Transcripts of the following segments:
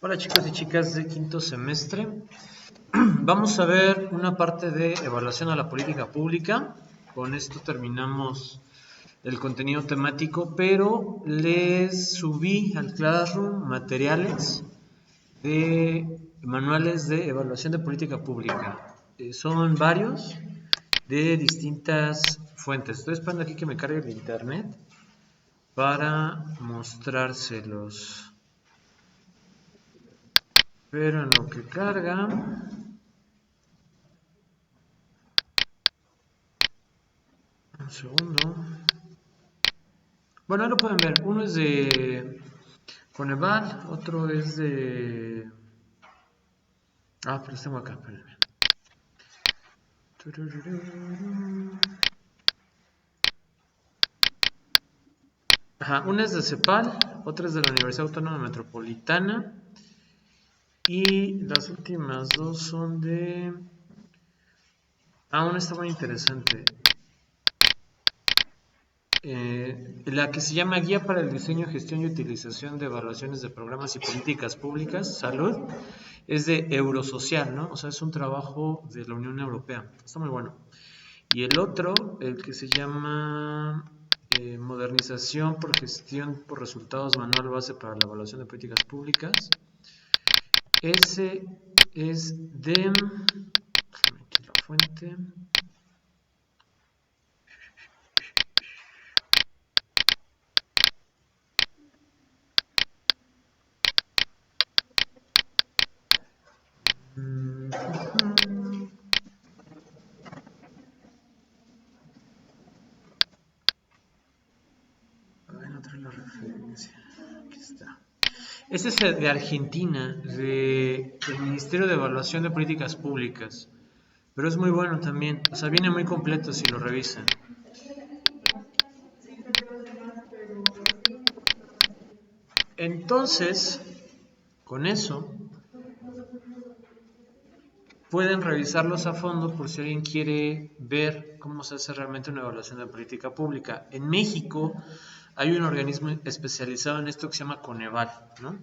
Hola chicos y chicas de quinto semestre. Vamos a ver una parte de evaluación a la política pública. Con esto terminamos el contenido temático, pero les subí al Classroom materiales de manuales de evaluación de política pública. Son varios de distintas fuentes. Estoy esperando aquí que me cargue el internet para mostrárselos. Pero en lo que carga, un segundo. Bueno, ahí lo pueden ver. Uno es de Coneval, otro es de... pero los tengo acá, espérenme. Uno es de CEPAL, otro es de la Universidad Autónoma Metropolitana. Y las últimas dos son de... una está muy interesante. La que se llama Guía para el Diseño, Gestión y Utilización de Evaluaciones de Programas y Políticas Públicas, Salud, es de Eurosocial, ¿no? O sea, es un trabajo de la Unión Europea. Está muy bueno. Y el otro, el que se llama Modernización por Gestión por Resultados, Manual Base para la Evaluación de Políticas Públicas, ese es de... Déjame aquí la fuente... No trae la referencia. Aquí está. Este es de Argentina, del Ministerio de Evaluación de Políticas Públicas. Pero es muy bueno también. O sea, viene muy completo si lo revisan. Entonces, con eso, pueden revisarlos a fondo por si alguien quiere ver cómo se hace realmente una evaluación de política pública. En México hay un organismo especializado en esto que se llama Coneval, ¿no?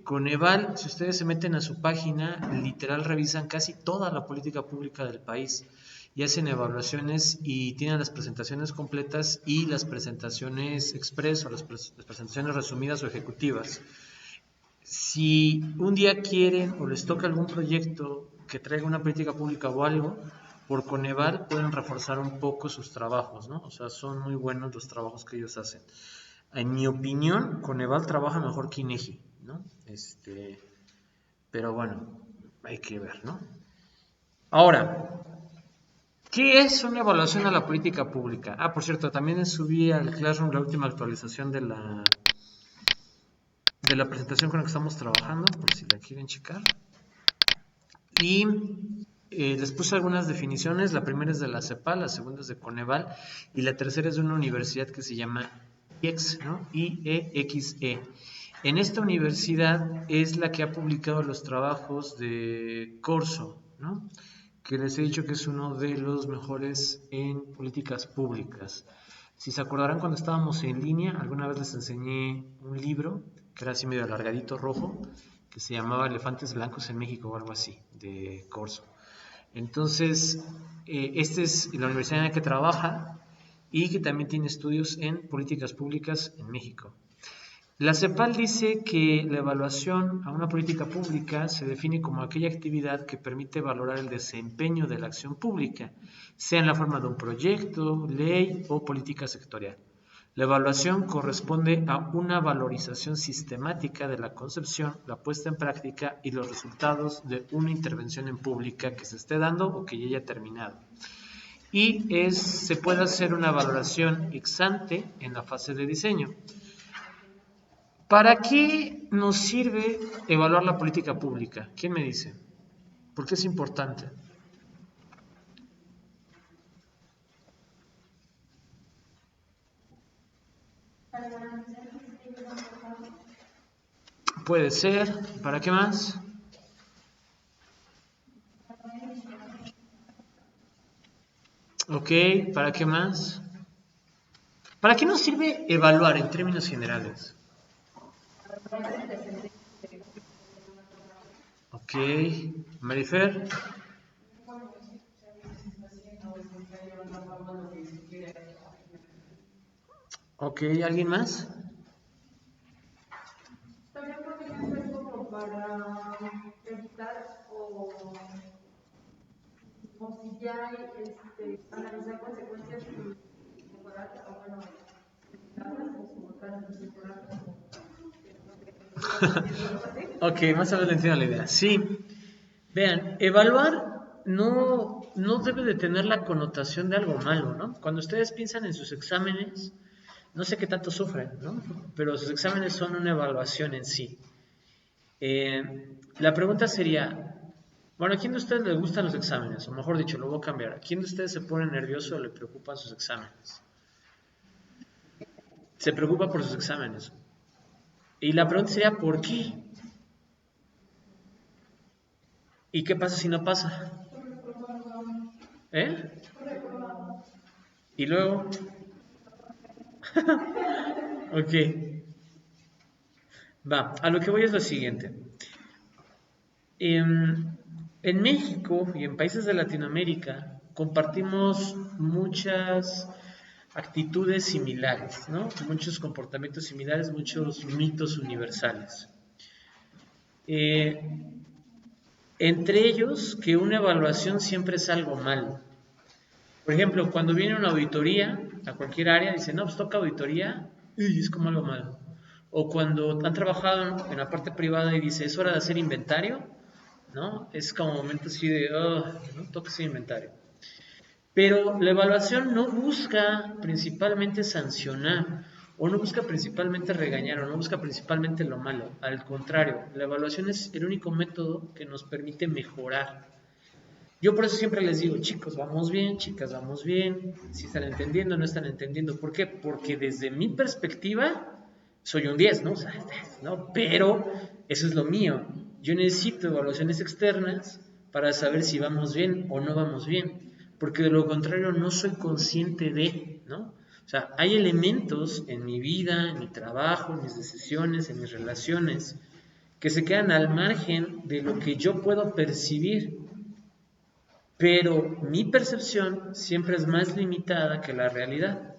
Coneval, si ustedes se meten a su página, literal revisan casi toda la política pública del país y hacen evaluaciones y tienen las presentaciones completas y las presentaciones express o las presentaciones resumidas o ejecutivas. Si un día quieren o les toca algún proyecto que traiga una política pública o algo, por Coneval pueden reforzar un poco sus trabajos, ¿no? O sea, son muy buenos los trabajos que ellos hacen. En mi opinión, Coneval trabaja mejor que INEGI, ¿no? Pero bueno, hay que ver, ¿no? Ahora, ¿qué es una evaluación a la política pública? Por cierto, también subí al Classroom la última actualización de la presentación con la que estamos trabajando, por si la quieren checar. Y les puse algunas definiciones. La primera es de la CEPAL, la segunda es de Coneval y la tercera es de una universidad que se llama IEXE, ¿no? IEXE. En esta universidad es la que ha publicado los trabajos de Corso, ¿no? Que les he dicho que es uno de los mejores en políticas públicas. Si se acordarán, cuando estábamos en línea, alguna vez les enseñé un libro que era así medio alargadito, rojo, que se llamaba Elefantes Blancos en México o algo así, de Corso. Entonces, esta es la universidad en la que trabaja y que también tiene estudios en políticas públicas en México. La CEPAL dice que la evaluación a una política pública se define como aquella actividad que permite valorar el desempeño de la acción pública, sea en la forma de un proyecto, ley o política sectorial. La evaluación corresponde a una valorización sistemática de la concepción, la puesta en práctica y los resultados de una intervención en pública que se esté dando o que ya haya terminado. Y se puede hacer una valoración ex ante en la fase de diseño. ¿Para qué nos sirve evaluar la política pública? ¿Quién me dice? ¿Por qué es importante? Puede ser. ¿Para qué más? Ok, ¿para qué más? ¿Para qué nos sirve evaluar en términos generales? Ok, Marifer. Ok, ¿alguien más? También podría ser como para evitar o si ya hay analizar consecuencias y mejorar, o bueno, evitarlas o soportarlas y mejorarlas. Ok, más o menos entiendo la idea. Sí, vean, evaluar no debe de tener la connotación de algo malo, ¿no? Cuando ustedes piensan en sus exámenes, no sé qué tanto sufren, ¿no? Pero sus exámenes son una evaluación en sí. La pregunta sería, bueno, ¿a quién de ustedes le gustan los exámenes? O mejor dicho, lo voy a cambiar. ¿A quién de ustedes se pone nervioso o le preocupan sus exámenes? Se preocupa por sus exámenes. Y la pregunta sería, ¿por qué? ¿Y qué pasa si no pasa? ¿Eh? Y luego, ok, va, a lo que voy es lo siguiente. En México y en países de Latinoamérica compartimos muchas actitudes similares, ¿no? Muchos comportamientos similares, muchos mitos universales. Eh, Entre ellos, que una evaluación siempre es algo malo. Por ejemplo, cuando viene una auditoría a cualquier área, dicen, no, pues toca auditoría, y es como algo malo. O cuando han trabajado en la parte privada y dice, es hora de hacer inventario, ¿no? Es como un momento así de, oh, ¿no? Toca hacer inventario. Pero la evaluación no busca principalmente sancionar, o no busca principalmente regañar, o no busca principalmente lo malo. Al contrario, la evaluación es el único método que nos permite mejorar. Yo por eso siempre les digo, chicos, vamos bien, chicas, vamos bien, si están entendiendo, no están entendiendo. ¿Por qué? Porque desde mi perspectiva soy un 10, ¿no? O sea, ¿no? Pero eso es lo mío. Yo necesito evaluaciones externas para saber si vamos bien o no vamos bien, porque de lo contrario no soy consciente de, ¿no? O sea, hay elementos en mi vida, en mi trabajo, en mis decisiones, en mis relaciones, que se quedan al margen de lo que yo puedo percibir, pero mi percepción siempre es más limitada que la realidad.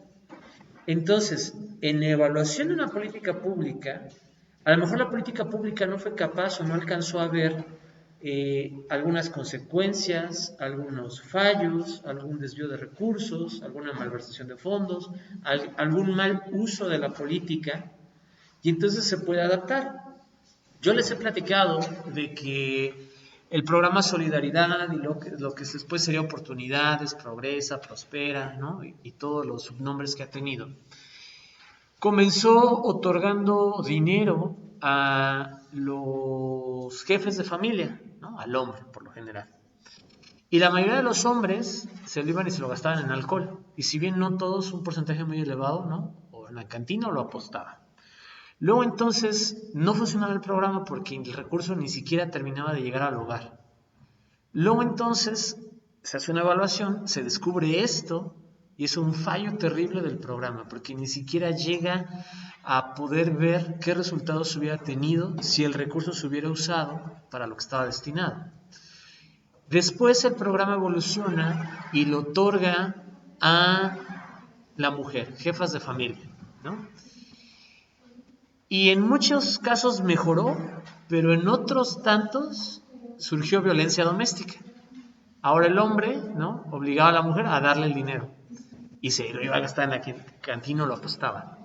Entonces, en la evaluación de una política pública, a lo mejor la política pública no fue capaz o no alcanzó a ver algunas consecuencias, algunos fallos, algún desvío de recursos, alguna malversación de fondos, algún mal uso de la política, y entonces se puede adaptar. Yo les he platicado de que el programa Solidaridad y lo que después sería Oportunidades, Progresa, Prospera, ¿no? Y todos los subnombres que ha tenido, comenzó otorgando dinero a los jefes de familia, ¿no? Al hombre, por lo general. Y la mayoría de los hombres se lo iban y se lo gastaban en alcohol. Y si bien no todos, un porcentaje muy elevado, ¿no? O en la cantina o lo apostaban. Luego entonces no funcionaba el programa porque el recurso ni siquiera terminaba de llegar al hogar. Luego entonces se hace una evaluación, se descubre esto y es un fallo terrible del programa porque ni siquiera llega a poder ver qué resultados hubiera tenido si el recurso se hubiera usado para lo que estaba destinado. Después el programa evoluciona y lo otorga a la mujer, jefas de familia, ¿no? Y en muchos casos mejoró, pero en otros tantos surgió violencia doméstica. Ahora el hombre, ¿no? Obligaba a la mujer a darle el dinero y se lo iba a gastar en la cantina o lo apostaba.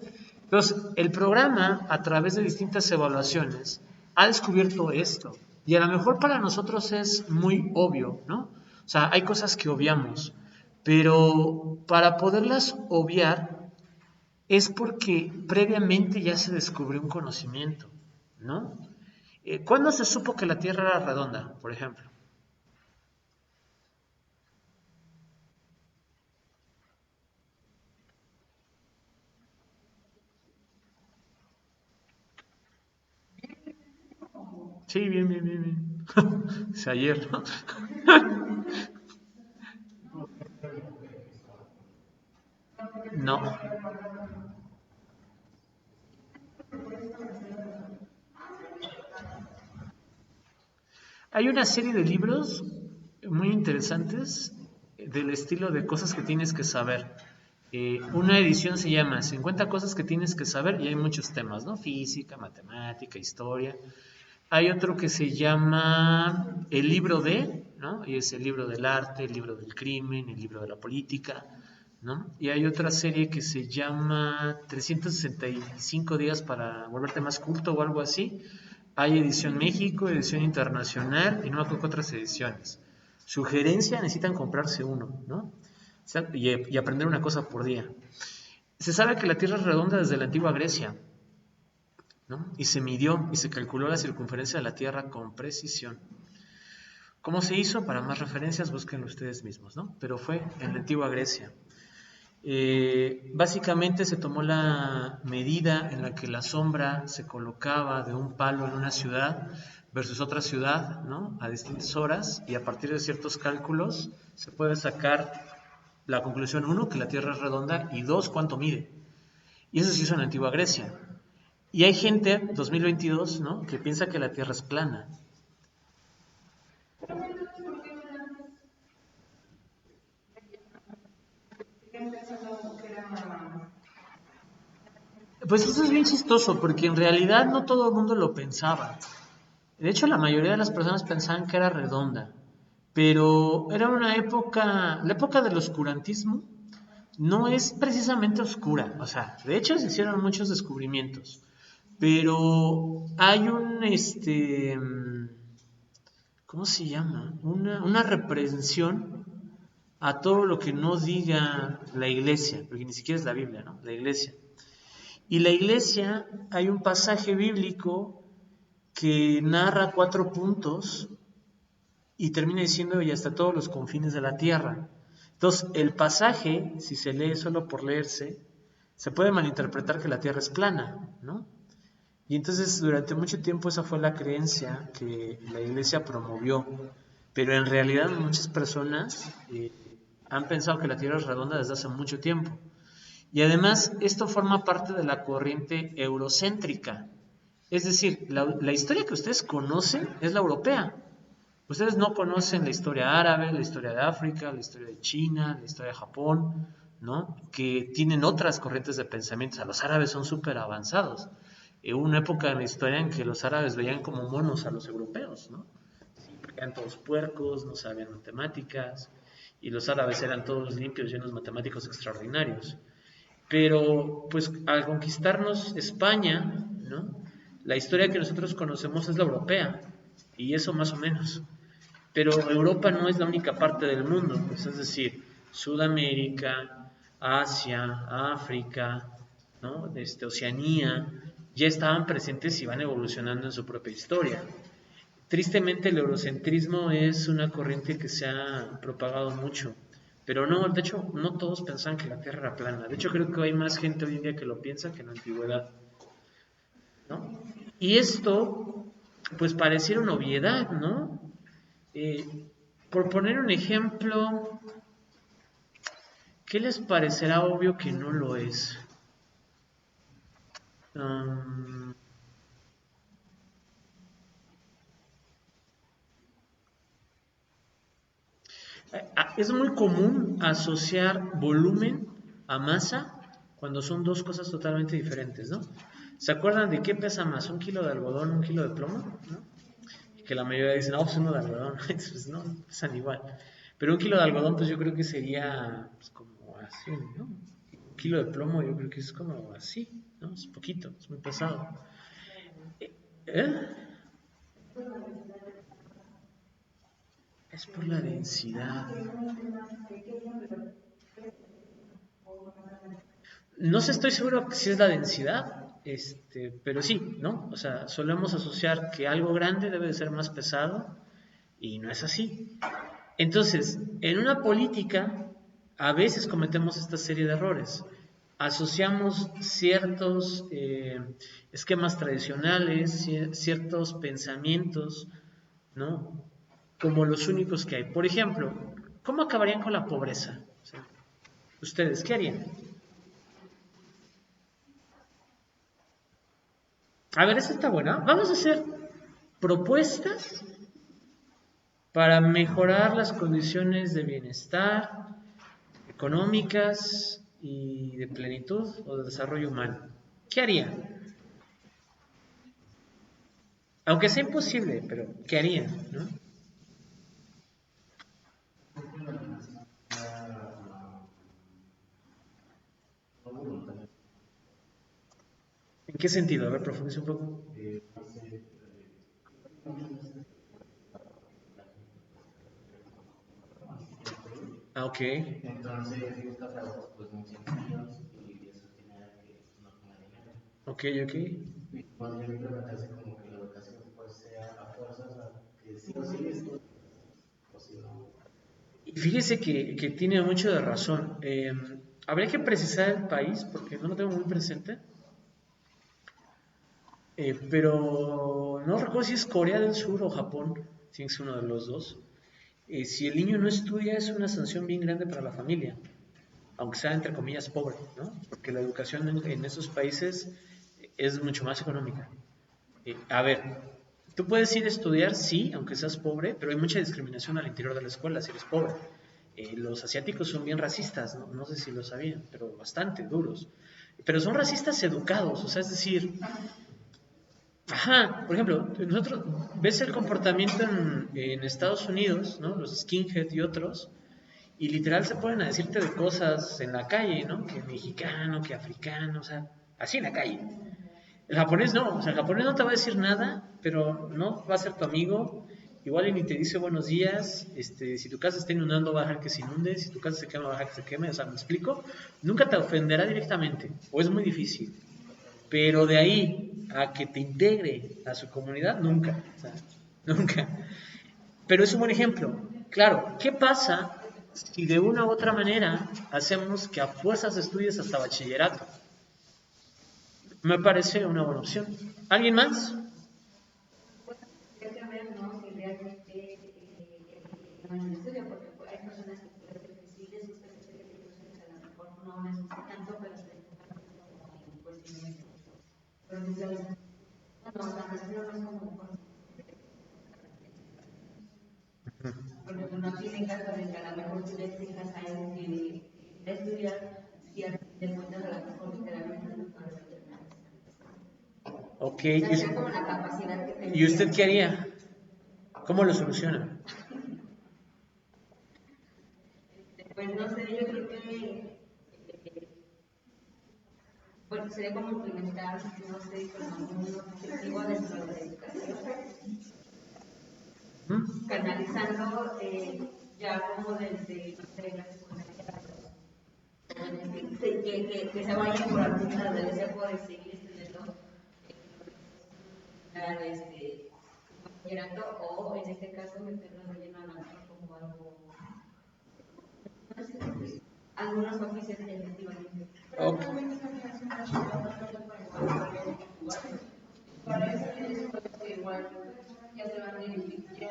Entonces, el programa, a través de distintas evaluaciones, ha descubierto esto. Y a lo mejor para nosotros es muy obvio, ¿no? O sea, hay cosas que obviamos, pero para poderlas obviar es porque previamente ya se descubrió un conocimiento, ¿no? ¿Cuándo se supo que la Tierra era redonda, por ejemplo? Sí, bien, bien, bien, bien. Es ayer, ¿no? No. Hay una serie de libros muy interesantes del estilo de cosas que tienes que saber. Una edición se llama 50 cosas que tienes que saber y hay muchos temas, ¿no? Física, matemática, historia. Hay otro que se llama El libro de, ¿no? Y es el libro del arte, el libro del crimen, el libro de la política, ¿no? Y hay otra serie que se llama 365 días para volverte más culto o algo así. Hay edición México, edición internacional y no me acuerdo qué otras ediciones. Sugerencia, necesitan comprarse uno, ¿no? Y aprender una cosa por día. Se sabe que la Tierra es redonda desde la antigua Grecia, ¿no? Y se midió y se calculó la circunferencia de la Tierra con precisión. ¿Cómo se hizo? Para más referencias, búsquenlo ustedes mismos, ¿no? Pero fue en la antigua Grecia. Básicamente se tomó la medida en la que la sombra se colocaba de un palo en una ciudad versus otra ciudad, ¿no? A distintas horas, y a partir de ciertos cálculos se puede sacar la conclusión, uno, que la Tierra es redonda, y dos, cuánto mide. Y eso se hizo en la antigua Grecia. Y hay gente, 2022, ¿no?, que piensa que la Tierra es plana. Pues eso es bien chistoso, porque en realidad no todo el mundo lo pensaba. De hecho, la mayoría de las personas pensaban que era redonda, pero era una época, la época del oscurantismo no es precisamente oscura, o sea, de hecho se hicieron muchos descubrimientos, pero hay ¿cómo se llama? Una reprensión a todo lo que no diga la iglesia, porque ni siquiera es la Biblia, ¿no? La iglesia. Y la iglesia, hay un pasaje bíblico que narra 4 puntos y termina diciendo y hasta todos los confines de la tierra. Entonces, el pasaje, si se lee solo por leerse, se puede malinterpretar que la tierra es plana, ¿no? Y entonces durante mucho tiempo esa fue la creencia que la iglesia promovió, pero en realidad muchas personas han pensado que la tierra es redonda desde hace mucho tiempo. Y además esto forma parte de la corriente eurocéntrica, es decir, la historia que ustedes conocen es la europea. Ustedes no conocen la historia árabe, la historia de África, la historia de China, la historia de Japón, ¿no? Que tienen otras corrientes de pensamiento. O sea, los árabes son súper avanzados. Hubo una época en la historia en que los árabes veían como monos a los europeos, ¿no? Sí, porque eran todos puercos, no sabían matemáticas, y los árabes eran todos limpios, llenos matemáticos extraordinarios. Pero, pues, al conquistarnos España, ¿no?, la historia que nosotros conocemos es la europea, y eso más o menos. Pero Europa no es la única parte del mundo, pues, es decir, Sudamérica, Asia, África, ¿no?, Oceanía, ya estaban presentes y van evolucionando en su propia historia. Tristemente el eurocentrismo es una corriente que se ha propagado mucho, pero no, de hecho no todos pensaban que la Tierra era plana. De hecho creo que hay más gente hoy en día que lo piensa que en la antigüedad, ¿no? Y esto, pues pareciera una obviedad, ¿no? Por poner un ejemplo, ¿qué les parecerá obvio que no lo es? Um, es muy común asociar volumen a masa cuando son dos cosas totalmente diferentes, ¿no? ¿Se acuerdan de qué pesa más? ¿Un kilo de algodón, un kilo de plomo? ¿No? Y que la mayoría dicen, no, pues uno de algodón. Entonces, no, pesan igual. Pero un kilo de algodón, pues yo creo que sería pues, como así, ¿no? Un kilo de plomo yo creo que es como así, ¿no? Es poquito, es muy pesado. ¿Eh? Es por la densidad. No sé, estoy seguro si es la densidad, pero sí, ¿no? O sea, solemos asociar que algo grande debe de ser más pesado y no es así. Entonces, en una política, a veces cometemos esta serie de errores. Asociamos ciertos esquemas tradicionales, ciertos pensamientos, ¿no?, como los únicos que hay. Por ejemplo, ¿cómo acabarían con la pobreza? O sea, ¿ustedes qué harían? A ver, esta está buena. Vamos a hacer propuestas para mejorar las condiciones de bienestar económicas y de plenitud o de desarrollo humano. ¿Qué haría? Aunque sea imposible, pero ¿qué haría? ¿No? ¿En qué sentido? A ver, profundiza un poco. Ah, ok. Ok, ok. Y fíjese que tiene mucho de razón. Habría que precisar el país porque no lo tengo muy presente. Pero no recuerdo si es Corea del Sur o Japón, si es uno de los dos. Si el niño no estudia es una sanción bien grande para la familia, aunque sea entre comillas pobre, ¿no? Porque la educación en esos países es mucho más económica. A ver, tú puedes ir a estudiar, sí, aunque seas pobre, pero hay mucha discriminación al interior de la escuela si eres pobre. Los asiáticos son bien racistas, ¿no? No sé si lo sabían, pero bastante duros. Pero son racistas educados, o sea, es decir, ajá, por ejemplo, nosotros ves el comportamiento en Estados Unidos, ¿no? Los skinhead y otros, y literal se ponen a decirte de cosas en la calle, ¿no? Que mexicano, que africano, o sea, así en la calle. El japonés no, o sea, el japonés no te va a decir nada, pero no va a ser tu amigo. Igual y ni te dice buenos días, si tu casa está inundando va a dejar que se inunde, si tu casa se quema va a dejar que se queme, o sea, ¿me explico? Nunca te ofenderá directamente, o es muy difícil. Pero de ahí a que te integre a su comunidad, nunca. O sea, nunca. Pero es un buen ejemplo. Claro, ¿qué pasa si de una u otra manera hacemos que a fuerzas estudies hasta bachillerato? Me parece una buena opción. ¿Alguien más? Hay que ver, ¿no? Si realmente no en el estudio, porque hay personas que pueden que sí les gusta hacer calificaciones, a lo mejor no les gusta tanto, pero se enfocan como en cuestiones. Por ejemplo, no, la maestría no es como porque no tiene caso de que a lo mejor tú le exijas a él que estudiar y al fin de cuentas a lo mejor literalmente no puede terminar. Ok. O sea, sea como la capacidad que ¿Y usted tendría. qué haría? ¿Cómo lo soluciona? Pues no sé, yo creo que bueno, sería como implementar, no sé, como un objetivo dentro de la educación, ¿Mm? canalizando ya como desde, no sé, la secundaria, que se vayan por algún lado, el deseo de seguir estudiando, bachillerato, o en este caso meterlo de lleno a la como algo, no sé, algunos oficios que efectivamente. Ok. Para eso tienes que igual ya se van a ir, ya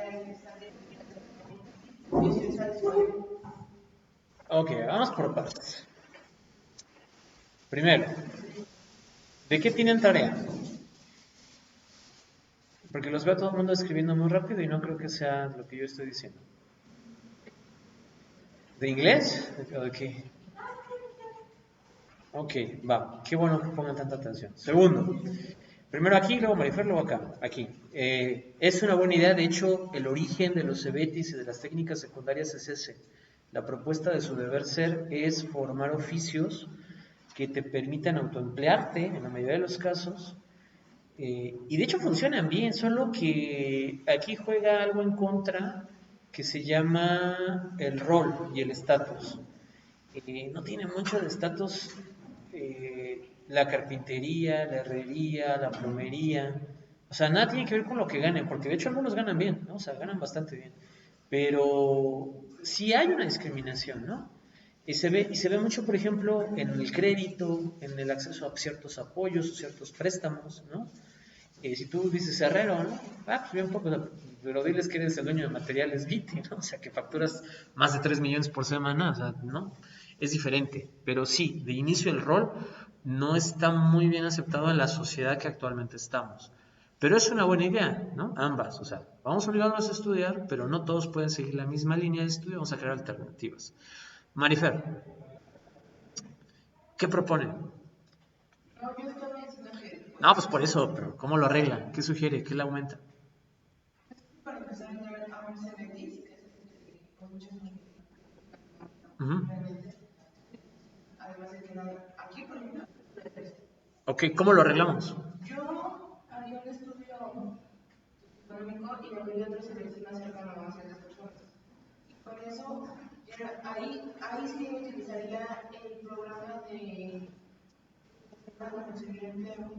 Ok, vamos por partes. Primero, ¿de qué tienen tarea? Porque los veo a todo el mundo escribiendo muy rápido y no creo que sea lo que yo estoy diciendo. ¿De inglés? ¿O de qué? Ok, va. Qué bueno que pongan tanta atención. Segundo, primero aquí, luego Marifer, luego acá. Aquí. Es una buena idea. De hecho, el origen de los CEBETIS y de las técnicas secundarias es ese. La propuesta de su deber ser es formar oficios que te permitan autoemplearte en la mayoría de los casos. Y de hecho funcionan bien, solo que aquí juega algo en contra que se llama el rol y el estatus. No tiene mucho de estatus la carpintería, la herrería, la plomería. O sea, nada tiene que ver con lo que ganen, porque de hecho algunos ganan bien, ¿no? O sea, ganan bastante bien. Pero sí hay una discriminación, ¿no? Y se ve mucho, por ejemplo, en el crédito, en el acceso a ciertos apoyos o ciertos préstamos, ¿no? Si tú dices herrero, ¿no? Pues bien poco, pero diles que eres el dueño de materiales Vite, ¿no? O sea, que facturas más de 3 millones por semana, o sea, ¿no? Es diferente, pero sí, de inicio el rol no está muy bien aceptado en la sociedad que actualmente estamos. Pero es una buena idea, ¿no? Ambas, o sea, vamos a obligarnos a estudiar, pero no todos pueden seguir la misma línea de estudio, vamos a crear alternativas. Marifer, ¿qué proponen? No, yo estaba diciendo que, No, pues por eso, pero ¿cómo lo arreglan? ¿Qué sugiere? ¿Qué le aumenta? para empezar a dar a un CBT, que es con muchas Ujú. realmente, además de que aquí, por ejemplo, Ok, ¿cómo lo arreglamos? yo haría un estudio económico y abriría otro CBT más cercano a ciertas personas. Y con eso, ahí sí utilizaría el programa de para conseguir empleo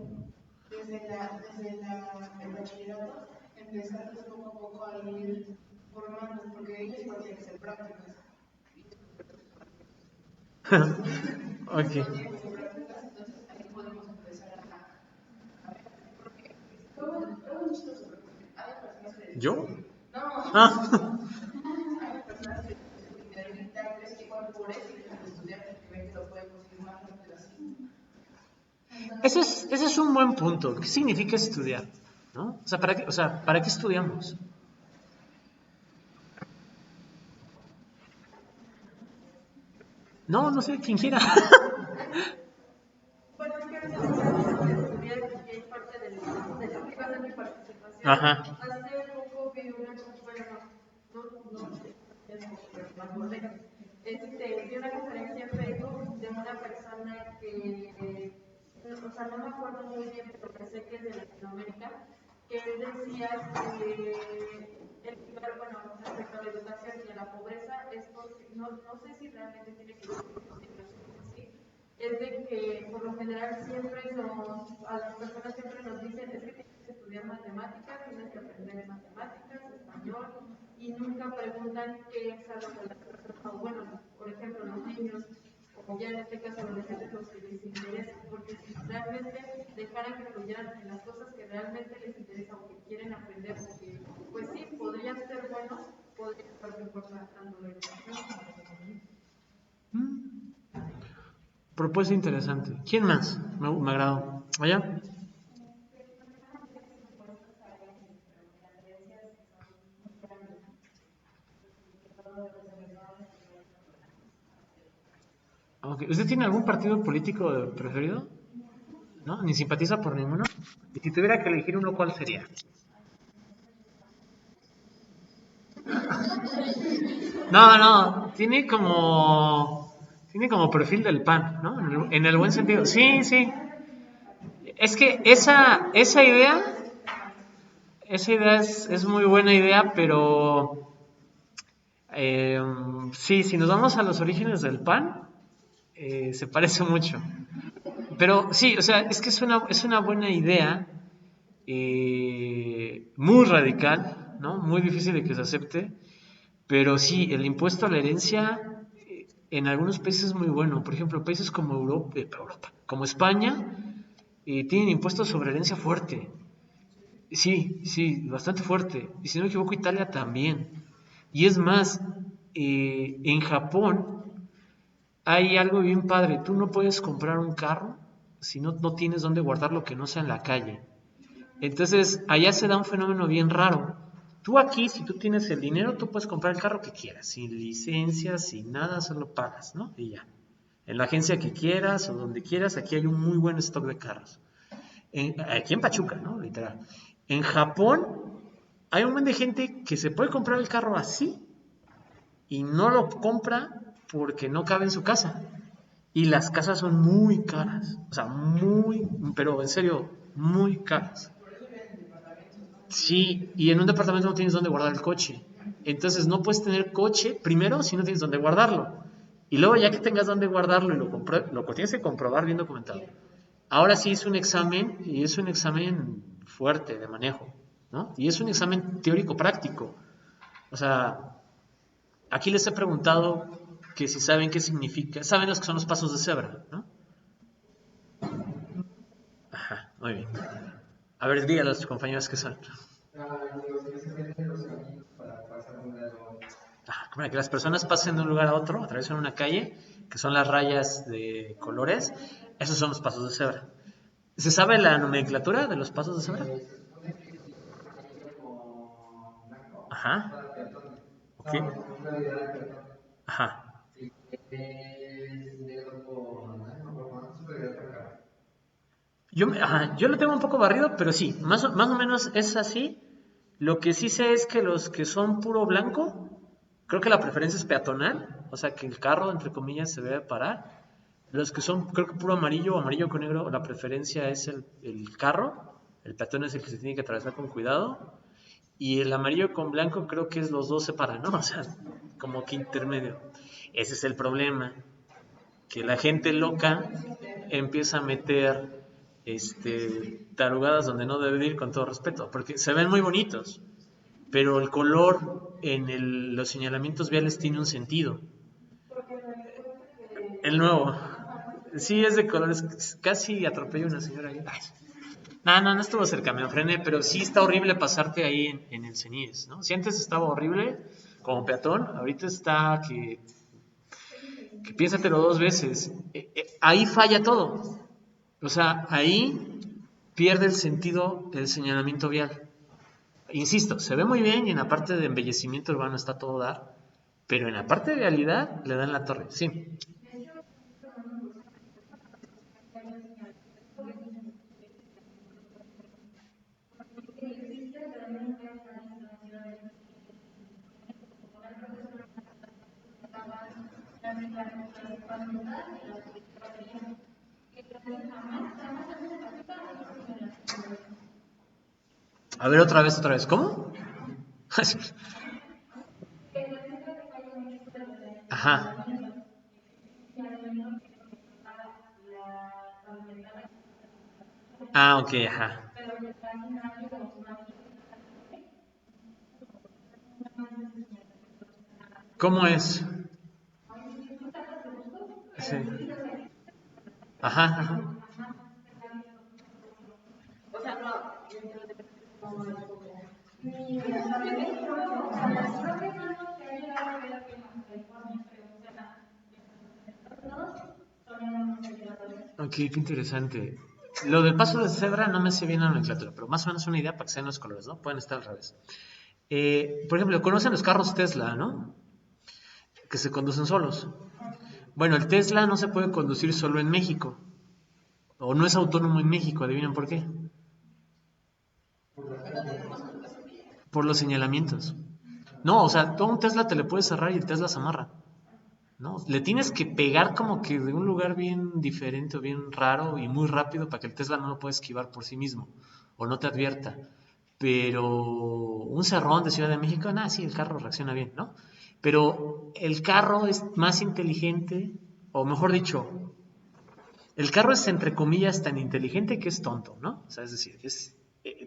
el bachillerato, empezar poco a poco a ir formando, porque ellos igual tienen que ser prácticas. Ok. Tienen que ser prácticas, entonces ahí podemos empezar a ver, porque todo es chistoso, porque hay personas que ¿Yo? no, Ah. hay personas que necesitan 3 y 4 horas y dejan de estudiar porque ven que lo pueden conseguir más rápido así. Ese es un buen punto. ¿Qué significa estudiar? ¿No? O sea, ¿para qué estudiamos? No, no sé, quien quiera. Bueno, es que estudiar es parte de lo que va a ser mi participación. Ajá. Hace poco vi una, bueno, no sé, es más moderno. Vi una conferencia en Facebook de una persona que, o sea, no me acuerdo muy bien, pero pensé que es de Latinoamérica, que él decía que bueno, respecto a la educación y a la pobreza, es porque, no sé si realmente tiene que ver con así, es de que por lo general siempre a las personas siempre nos dicen es que tienes que estudiar matemáticas, tienes que aprender matemáticas, español, y nunca preguntan qué es a lo que las personas, o bueno, por ejemplo, los niños, o ya en este caso adolescentes, los que les interesa, porque si realmente dejaran que fluyeran en las cosas que realmente les interesa o que quieren aprender, porque pues sí, podrían ser buenos, podrían estar mejor tratando la educación. Propuesta interesante. ¿Quién más? Me agradó. ¿Allá? Okay. ¿Usted tiene algún partido político preferido? ¿No? ¿Ni simpatiza por ninguno? Y si tuviera que elegir uno, ¿cuál sería? No, tiene como perfil del PAN, ¿no? En el buen sentido. Sí, sí. Es que esa idea es muy buena idea, pero eh, sí, si nos vamos a los orígenes del PAN, se parece mucho. Pero sí, o sea, es que es una buena idea, muy radical, ¿no? Muy difícil de que se acepte, pero sí, el impuesto a la herencia en algunos países es muy bueno. Por ejemplo, países como Europa, como España, tienen impuestos sobre herencia fuerte. Sí, sí, bastante fuerte. Y si no me equivoco, Italia también. Y es más, en Japón hay algo bien padre. Tú no puedes comprar un carro si no tienes dónde guardarlo que no sea en la calle. Entonces, allá se da un fenómeno bien raro. Tú aquí, si tú tienes el dinero, tú puedes comprar el carro que quieras, sin licencia, sin nada, solo pagas, ¿no? Y ya. En la agencia que quieras o donde quieras, aquí hay un muy buen stock de carros. Aquí en Pachuca, ¿no? Literal. En Japón hay un montón de gente que se puede comprar el carro así y no lo compra porque no cabe en su casa. Y las casas son muy caras. O sea, muy, pero en serio, muy caras. Sí, y en un departamento no tienes dónde guardar el coche. Entonces no puedes tener coche primero si no tienes dónde guardarlo. Y luego ya que tengas dónde guardarlo y lo tienes que comprobar bien documentado. Ahora sí es un examen y es un examen fuerte de manejo, ¿no? Y es un examen teórico práctico. O sea, aquí les he preguntado que si saben qué significa, saben los que son los pasos de cebra, ¿no? Ajá, muy bien. A ver, díganle a los compañeros que son. Para que las personas pasen de un lugar a otro, atraviesen una calle, que son las rayas de colores, esos son los pasos de cebra. ¿Se sabe la nomenclatura de los pasos de cebra? Ajá. Ok. Ajá. Yo lo tengo un poco barrido, pero sí, más o menos es así. Lo que sí sé es que los que son puro blanco, creo que la preferencia es peatonal, o sea que el carro, entre comillas, se debe parar. Los que son, creo que puro amarillo o amarillo con negro, la preferencia es el carro, el peatón es el que se tiene que atravesar con cuidado, y el amarillo con blanco creo que es los dos se paran, ¿no? O sea, como que intermedio. Ese es el problema, que la gente loca empieza a meter tarugadas donde no debe ir, con todo respeto, porque se ven muy bonitos, pero el color en los señalamientos viales tiene un sentido. El nuevo, sí es de colores, casi atropello a una señora ahí. No estuvo cerca, me frené, pero sí está horrible pasarte ahí en el CENIES, ¿no? Si antes estaba horrible como peatón, ahorita está que piénsatelo dos veces. Ahí falla todo. O sea, ahí pierde el sentido el señalamiento vial. Insisto, se ve muy bien y en la parte de embellecimiento urbano está todo dar, pero en la parte de vialidad le dan la torre. Sí. A ver, otra vez. ¿Cómo? Ajá. Ah, ok, ajá. ¿Cómo es? Sí. Ajá. Ok, qué interesante. Lo del paso de cebra no me sé bien la nomenclatura, pero más o menos una idea para que sean los colores, ¿no? Pueden estar al revés. Por ejemplo, conocen los carros Tesla, ¿no? Que se conducen solos. Bueno, el Tesla no se puede conducir solo en México, o no es autónomo en México, ¿adivinen por qué? Por los señalamientos. No, o sea, tú a un Tesla te le puedes cerrar y el Tesla se amarra. ¿No? Le tienes que pegar como que de un lugar bien diferente o bien raro y muy rápido para que el Tesla no lo pueda esquivar por sí mismo o no te advierta. Pero un cerrón de Ciudad de México, nada, sí, el carro reacciona bien, ¿no? Pero el carro es más inteligente, o mejor dicho, el carro es entre comillas tan inteligente que es tonto, ¿no? O sea, es decir,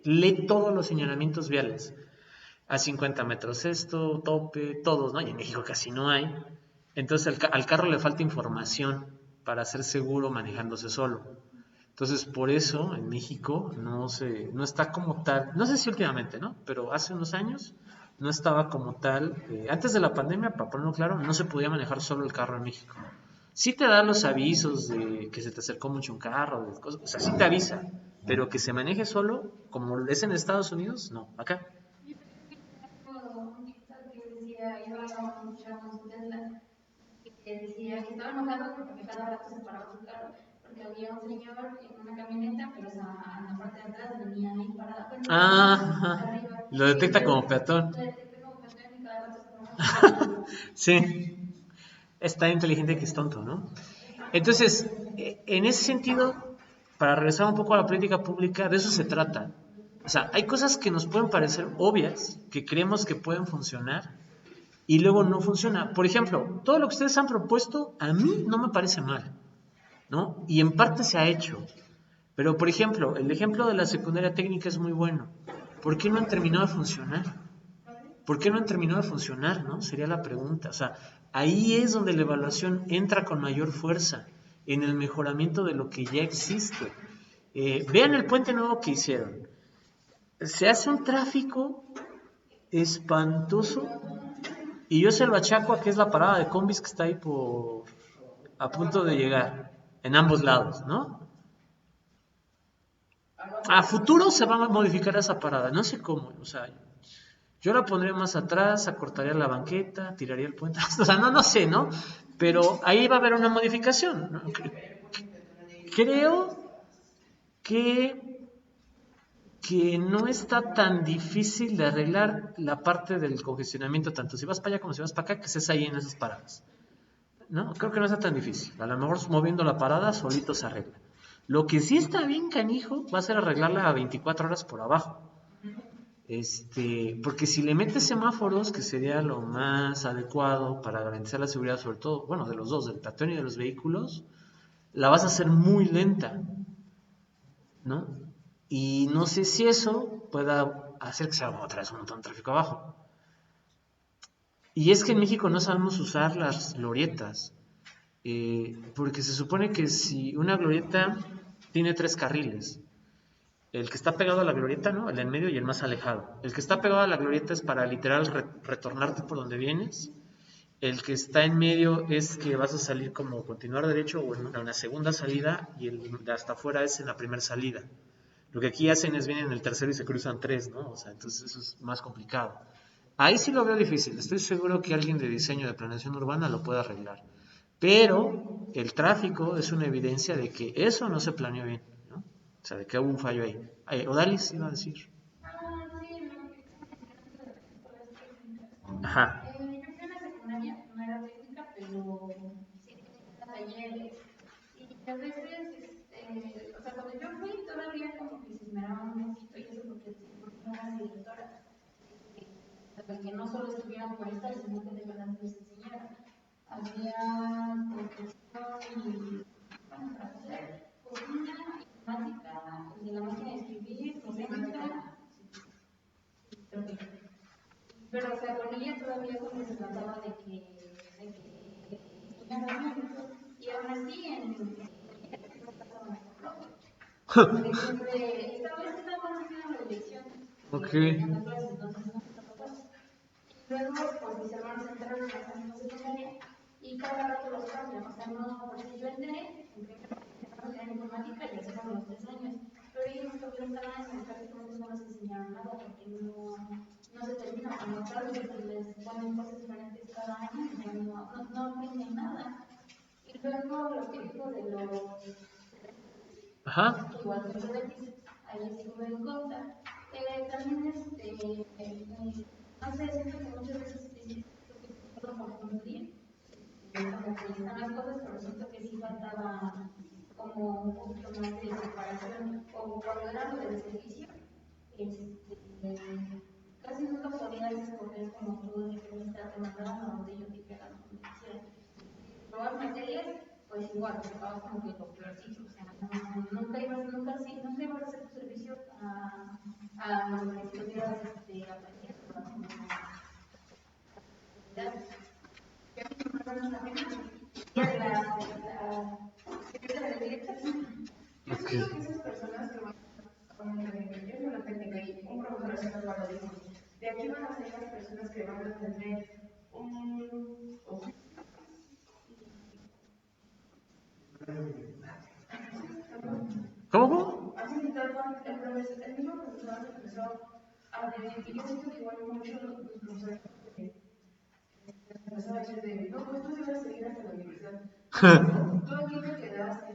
lee todos los señalamientos viales. A 50 metros esto, tope, todos, ¿no? Y en México casi no hay. Entonces al carro le falta información para ser seguro manejándose solo. Entonces por eso en México no está como tal, no sé si últimamente, ¿no? Pero hace unos años no estaba como tal, antes de la pandemia, para ponerlo claro, no se podía manejar solo el carro en México. Sí te da los avisos de que se te acercó mucho un carro, de cosas, o sea, sí te avisa, pero que se maneje solo, como es en Estados Unidos, no, acá. Un TikTok que decía, iba a un chavo en su Tesla, que decía que estaba enojado porque cada rato se paraba su carro, porque había un señor en una camioneta, pero en la parte de atrás venía ahí parada, bueno, Ajá. arriba, Lo y detecta como lo peatón. detecté como persona y cada rato se paraba. Sí, es tan inteligente que es tonto, ¿no? Entonces, en ese sentido, para regresar un poco a la política pública, de eso se trata. O sea, hay cosas que nos pueden parecer obvias, que creemos que pueden funcionar, y luego no funciona. Por ejemplo, todo lo que ustedes han propuesto, a mí no me parece mal, ¿no? Y en parte se ha hecho. Pero, por ejemplo, el ejemplo de la secundaria técnica es muy bueno. ¿Por qué no han terminado de funcionar? ¿Por qué no han terminado de funcionar, no? Sería la pregunta. O sea, ahí es donde la evaluación entra con mayor fuerza, en el mejoramiento de lo que ya existe. Vean el puente nuevo que hicieron. Se hace un tráfico espantoso y yo se lo achaco a que es la parada de combis que está ahí a punto de llegar, en ambos lados, ¿no? A futuro se va a modificar esa parada, no sé cómo, o sea, Yo la pondría más atrás, acortaría la banqueta, tiraría el puente. O sea, no sé, ¿no? Pero ahí va a haber una modificación, ¿no? Creo que, que no está tan difícil de arreglar la parte del congestionamiento, tanto si vas para allá como si vas para acá, que estés ahí en esas paradas. ¿No? Creo que no está tan difícil. A lo mejor moviendo la parada solito se arregla. Lo que sí está bien canijo va a ser arreglarla a 24 horas por abajo. Porque si le metes semáforos, que sería lo más adecuado para garantizar la seguridad, sobre todo, bueno, de los dos, del peatón y de los vehículos, la vas a hacer muy lenta, ¿no? Y no sé si eso pueda hacer que sea otra vez un montón de tráfico abajo. Y es que en México no sabemos usar las glorietas. Porque se supone que si una glorieta tiene 3 carriles, el que está pegado a la glorieta, ¿no? El de en medio y el más alejado. El que está pegado a la glorieta es para literal retornarte por donde vienes. El que está en medio es que vas a salir como continuar derecho o en una segunda salida, y el de hasta afuera es en la primera salida. Lo que aquí hacen es vienen en el tercero y se cruzan 3, ¿no? O sea, entonces eso es más complicado. Ahí sí lo veo difícil. Estoy seguro que alguien de diseño de planeación urbana lo puede arreglar. Pero el tráfico es una evidencia de que eso no se planeó bien, ¿no? O sea, de que hubo un fallo ahí. Odalis iba a decir. Ajá. Yo fui a la secundaria, no era técnica, pero sí tenía talleres. Y a veces, o sea, cuando yo fui todavía como que se esmeraban un poquito, y eso porque no era directora. Para que no solo estuvieran por estar, sino que de verdad les enseñaran. Había construcción y, bueno, para hacer cocina, informática, de la máquina de escribir, mecánica, pero o sea, con ella todavía como se trataba de que estudiaran bien, y aún así porque siempre, esta vez estábamos haciendo la elección Ok. en las clases, entonces no se tocó. Luego, pues mis hermanos entraron a la misma secundaria y cada rato los cambian. O sea, no, porque yo entré en primera informática y hacemos los 3 años. Pero ellos no tuvieron cada año, prácticamente no les enseñaron nada porque no se termina como tal, porque les ponen cosas diferentes cada año y no aprenden nada. Y luego lo que dijo de los Ajá. igual que Prodetis, ahí estuve en contra. También, no sé, siento que muchas veces puedo confundir como que están las cosas, pero siento que sí faltaba como un poquito más de separación, o cuando era lo del servicio, casi nunca podías escoger como tú de qué lista te mandaban a donde yo dijera, donde quisiera. Probar materias, pues igual, estabas como que lo peorcito, o sea, nunca ibas a hacer tu servicio a lo que estuvieras aprendiendo. Yo siento que esas personas que van a una técnica y un profesor haciendo evaluación, de aquí van a ser las personas que van a tener un oficio. ¿Cómo? Así que tal cual, el mismo profesor empezó a decir, y yo siento que igual muchos los profesores empezó a decir de, no, pues tú debes seguir hasta la universidad. Tú aquí te quedaste.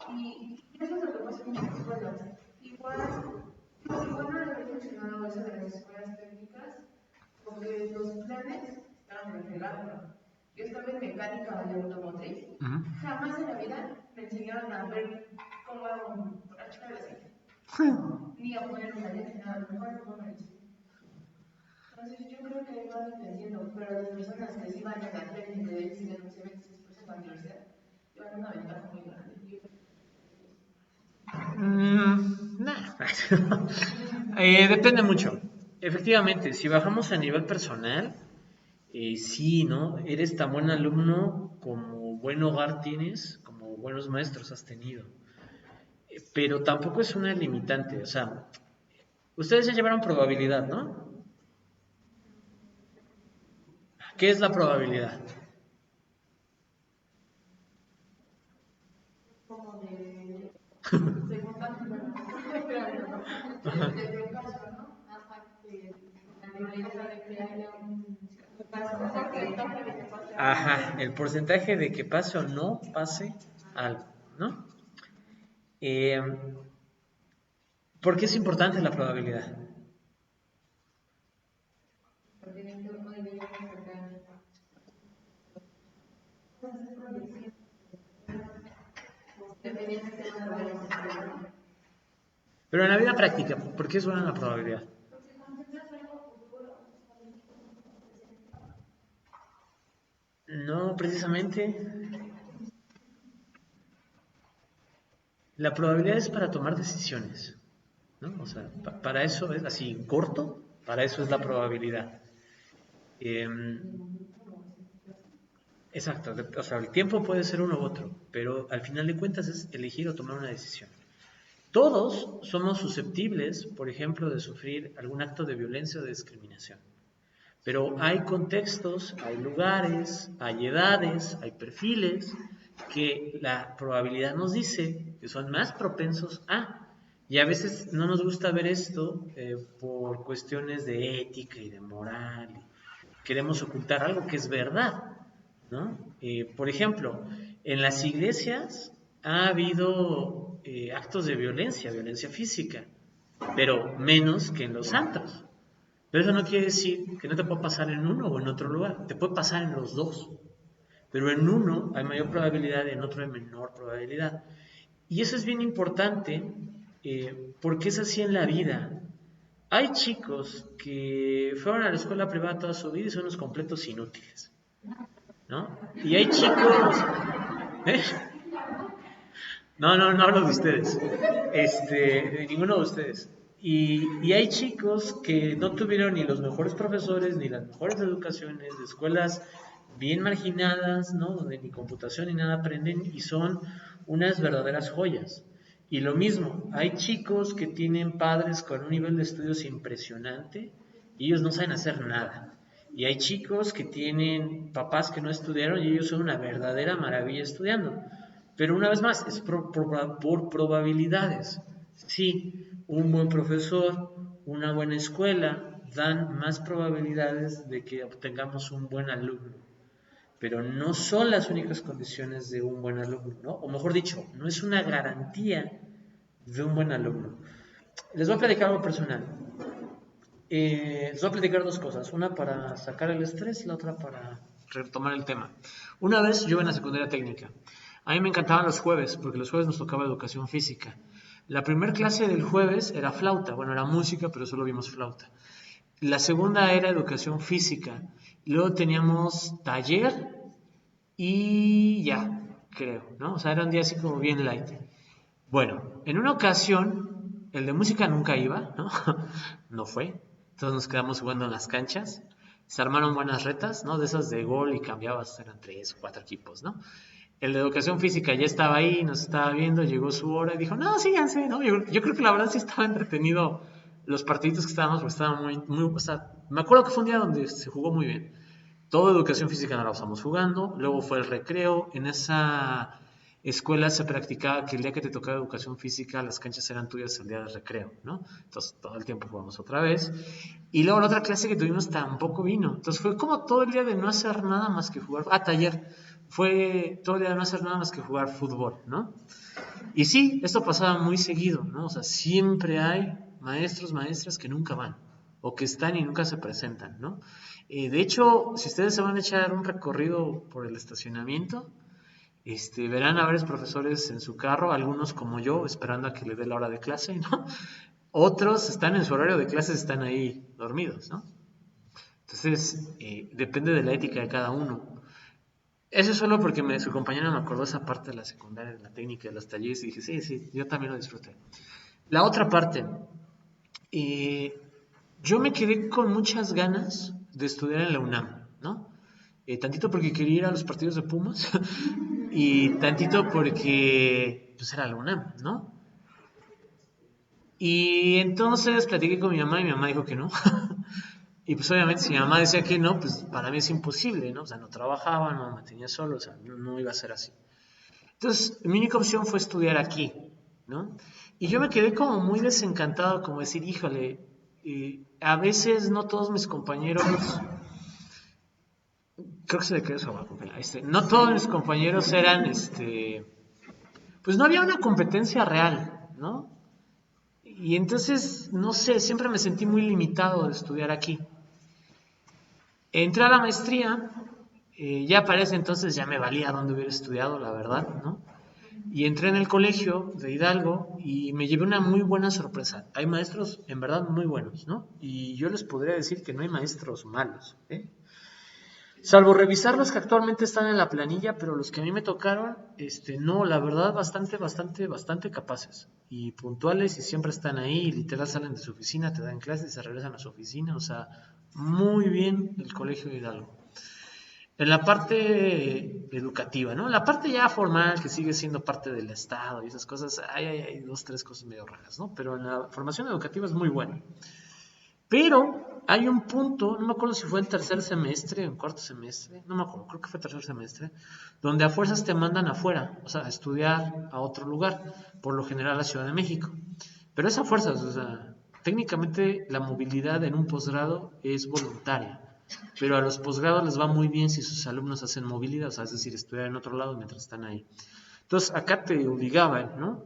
Y eso es lo que pasa en muchas escuelas. Igual no le había mencionado eso de las escuelas técnicas, porque los planes estaban en el árbol. Yo estaba en mecánica de automotriz. Jamás en la vida me enseñaron a ver cómo achicar el aceite. Ni a poner una lente, nada, mejor no me enseñaron. Entonces yo creo que ahí va dependiendo, pero las personas que sí van a la técnica de decir el 26% de la universidad, llevan una ventaja muy grande. Depende mucho. Efectivamente, si bajamos a nivel personal, sí, ¿no? Eres tan buen alumno como buen hogar tienes, como buenos maestros has tenido. Pero tampoco es una limitante, o sea, ustedes ya llevaron probabilidad, ¿no? ¿Qué es la probabilidad? Como de segunda, de caso, ¿no? Hasta que probabilidad de que haya un porcentaje de que pase algo. Ajá, el porcentaje de que pase o no pase algo, ¿no? Eh, ¿Por qué es importante la probabilidad? Porque dentro puede llegar a sacar dependiendo de lo que vayas a hacer, ¿no? Pero en la vida práctica, ¿por qué es buena la probabilidad? No, precisamente. La probabilidad es para tomar decisiones, ¿no? O sea, para eso es así, en corto, para eso es la probabilidad. Exacto, o sea, el tiempo puede ser uno u otro, pero al final de cuentas es elegir o tomar una decisión. Todos somos susceptibles, por ejemplo, de sufrir algún acto de violencia o de discriminación. Pero hay contextos, hay lugares, hay edades, hay perfiles que la probabilidad nos dice que son más propensos a. Y a veces no nos gusta ver esto por cuestiones de ética y de moral. Queremos ocultar algo que es verdad, ¿no? Por ejemplo, en las iglesias ha habido actos de violencia física, pero menos que en los antros. Pero eso no quiere decir que no te pueda pasar en uno o en otro lugar, te puede pasar en los dos. Pero en uno hay mayor probabilidad y en otro hay menor probabilidad. Y eso es bien importante porque es así en la vida. Hay chicos que fueron a la escuela privada toda su vida y son unos completos inútiles, ¿no? Y hay chicos... ¿eh? No hablo de ustedes, de ninguno de ustedes. Y hay chicos que no tuvieron ni los mejores profesores, ni las mejores educaciones, de escuelas bien marginadas, ¿no? Donde ni computación ni nada aprenden y son unas verdaderas joyas. Y lo mismo, hay chicos que tienen padres con un nivel de estudios impresionante y ellos no saben hacer nada. Y hay chicos que tienen papás que no estudiaron y ellos son una verdadera maravilla estudiando. Pero una vez más, es por probabilidades. Sí, un buen profesor, una buena escuela, dan más probabilidades de que obtengamos un buen alumno. Pero no son las únicas condiciones de un buen alumno, ¿no? O mejor dicho, no es una garantía de un buen alumno. Les voy a platicar algo personal. Les voy a platicar dos cosas. Una para sacar el estrés, la otra para retomar el tema. Una vez yo en la secundaria técnica. A mí me encantaban los jueves, porque los jueves nos tocaba educación física. La primera clase del jueves era flauta, bueno, era música, pero solo vimos flauta. La segunda era educación física. Luego teníamos taller y ya, creo, ¿no? O sea, era un día así como bien light. Bueno, en una ocasión, el de música nunca iba, ¿no? No fue. Entonces nos quedamos jugando en las canchas. Se armaron buenas retas, ¿no? De esas de gol y cambiabas, eran 3 o 4 equipos, ¿no? El de educación física ya estaba ahí, nos estaba viendo, llegó su hora y dijo, no, síganse, ¿no? Yo creo que la verdad sí estaba entretenido los partiditos que estábamos, porque estaba muy, o sea, me acuerdo que fue un día donde se jugó muy bien. Toda educación física no la pasamos jugando, luego fue el recreo, en esa escuela se practicaba que el día que te tocaba educación física las canchas eran tuyas el día del recreo, ¿no? Entonces todo el tiempo jugamos otra vez. Y luego la otra clase que tuvimos tampoco vino. Entonces fue como todo el día de no hacer nada más que jugar. Taller. Fue todo el día de no hacer nada más que jugar fútbol, ¿no? Y sí, esto pasaba muy seguido, ¿no? O sea, siempre hay maestros, maestras que nunca van, o que están y nunca se presentan, ¿no? De hecho, si ustedes se van a echar un recorrido por el estacionamiento, verán a varios profesores en su carro, algunos como yo, esperando a que le dé la hora de clase, ¿no? Otros están en su horario de clases, están ahí dormidos, ¿no? Entonces, depende de la ética de cada uno. Eso es solo porque su compañera me acordó esa parte de la secundaria, de la técnica, de los talleres, y dije, sí, yo también lo disfruté. La otra parte, yo me quedé con muchas ganas de estudiar en la UNAM, ¿no? Tantito porque quería ir a los partidos de Pumas y tantito porque pues era la UNAM, ¿no? Y entonces platiqué con mi mamá y mi mamá dijo que no. Y pues obviamente si mi mamá decía que no, pues para mí es imposible, ¿no? O sea, no trabajaba, no me mantenía solo, o sea, no iba a ser así. Entonces, mi única opción fue estudiar aquí, ¿no? Y yo me quedé como muy desencantado, como decir, híjole, a veces no todos mis compañeros, creo que se le quedó eso abajo, no todos mis compañeros eran, pues no había una competencia real, ¿no? Y entonces, no sé, siempre me sentí muy limitado de estudiar aquí. Entré a la maestría, ya para ese entonces ya me valía dónde hubiera estudiado, la verdad, ¿no? Y entré en el colegio de Hidalgo y me llevé una muy buena sorpresa. Hay maestros en verdad muy buenos, ¿no? Y yo les podría decir que no hay maestros malos, ¿eh? Salvo revisar los que actualmente están en la planilla, pero los que a mí me tocaron, no, la verdad, bastante capaces y puntuales y siempre están ahí, y literal salen de su oficina, te dan clases y se regresan a su oficina, o sea, muy bien el Colegio de Hidalgo. En la parte educativa, ¿no? La parte ya formal, que sigue siendo parte del Estado y esas cosas, hay dos, tres cosas medio raras, ¿no? Pero en la formación educativa es muy buena. Pero hay un punto, no me acuerdo si fue en tercer semestre o en cuarto semestre, no me acuerdo, creo que fue tercer semestre, donde a fuerzas te mandan afuera, o sea, a estudiar a otro lugar, por lo general a la Ciudad de México. Pero es a fuerzas, o sea, técnicamente la movilidad en un posgrado es voluntaria, pero a los posgrados les va muy bien si sus alumnos hacen movilidad, o sea, es decir, estudiar en otro lado mientras están ahí. Entonces, acá te obligaban, ¿no?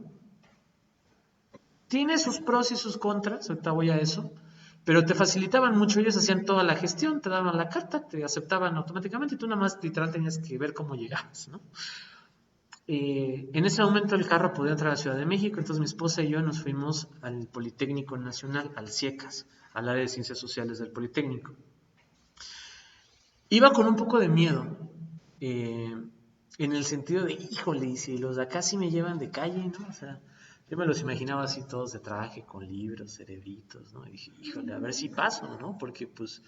Tiene sus pros y sus contras, ahorita voy a eso, pero te facilitaban mucho, ellos hacían toda la gestión, te daban la carta, te aceptaban automáticamente y tú nada más literal tenías que ver cómo llegabas, ¿no? En ese momento el carro podía entrar a la Ciudad de México, entonces mi esposa y yo nos fuimos al Politécnico Nacional, al CIECAS, al área de Ciencias Sociales del Politécnico. Iba con un poco de miedo, en el sentido de, híjole, y si los de acá sí me llevan de calle, ¿no? O sea, yo me los imaginaba así todos de traje, con libros, cerebritos, ¿no? Y dije, híjole, a ver si paso, ¿no? Porque pues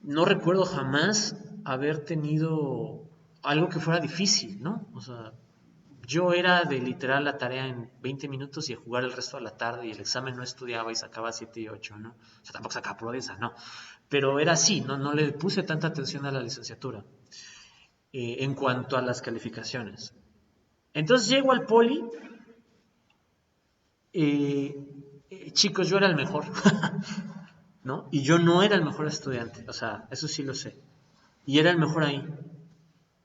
no recuerdo jamás haber tenido algo que fuera difícil, ¿no? O sea, yo era de literal la tarea en 20 minutos y a jugar el resto de la tarde y el examen no estudiaba y sacaba 7 y 8, ¿no? O sea, tampoco sacaba proeza, no. Pero era así, no le puse tanta atención a la licenciatura en cuanto a las calificaciones. Entonces llego al poli, chicos, yo era el mejor, ¿no? Y yo no era el mejor estudiante, o sea, eso sí lo sé. Y era el mejor ahí.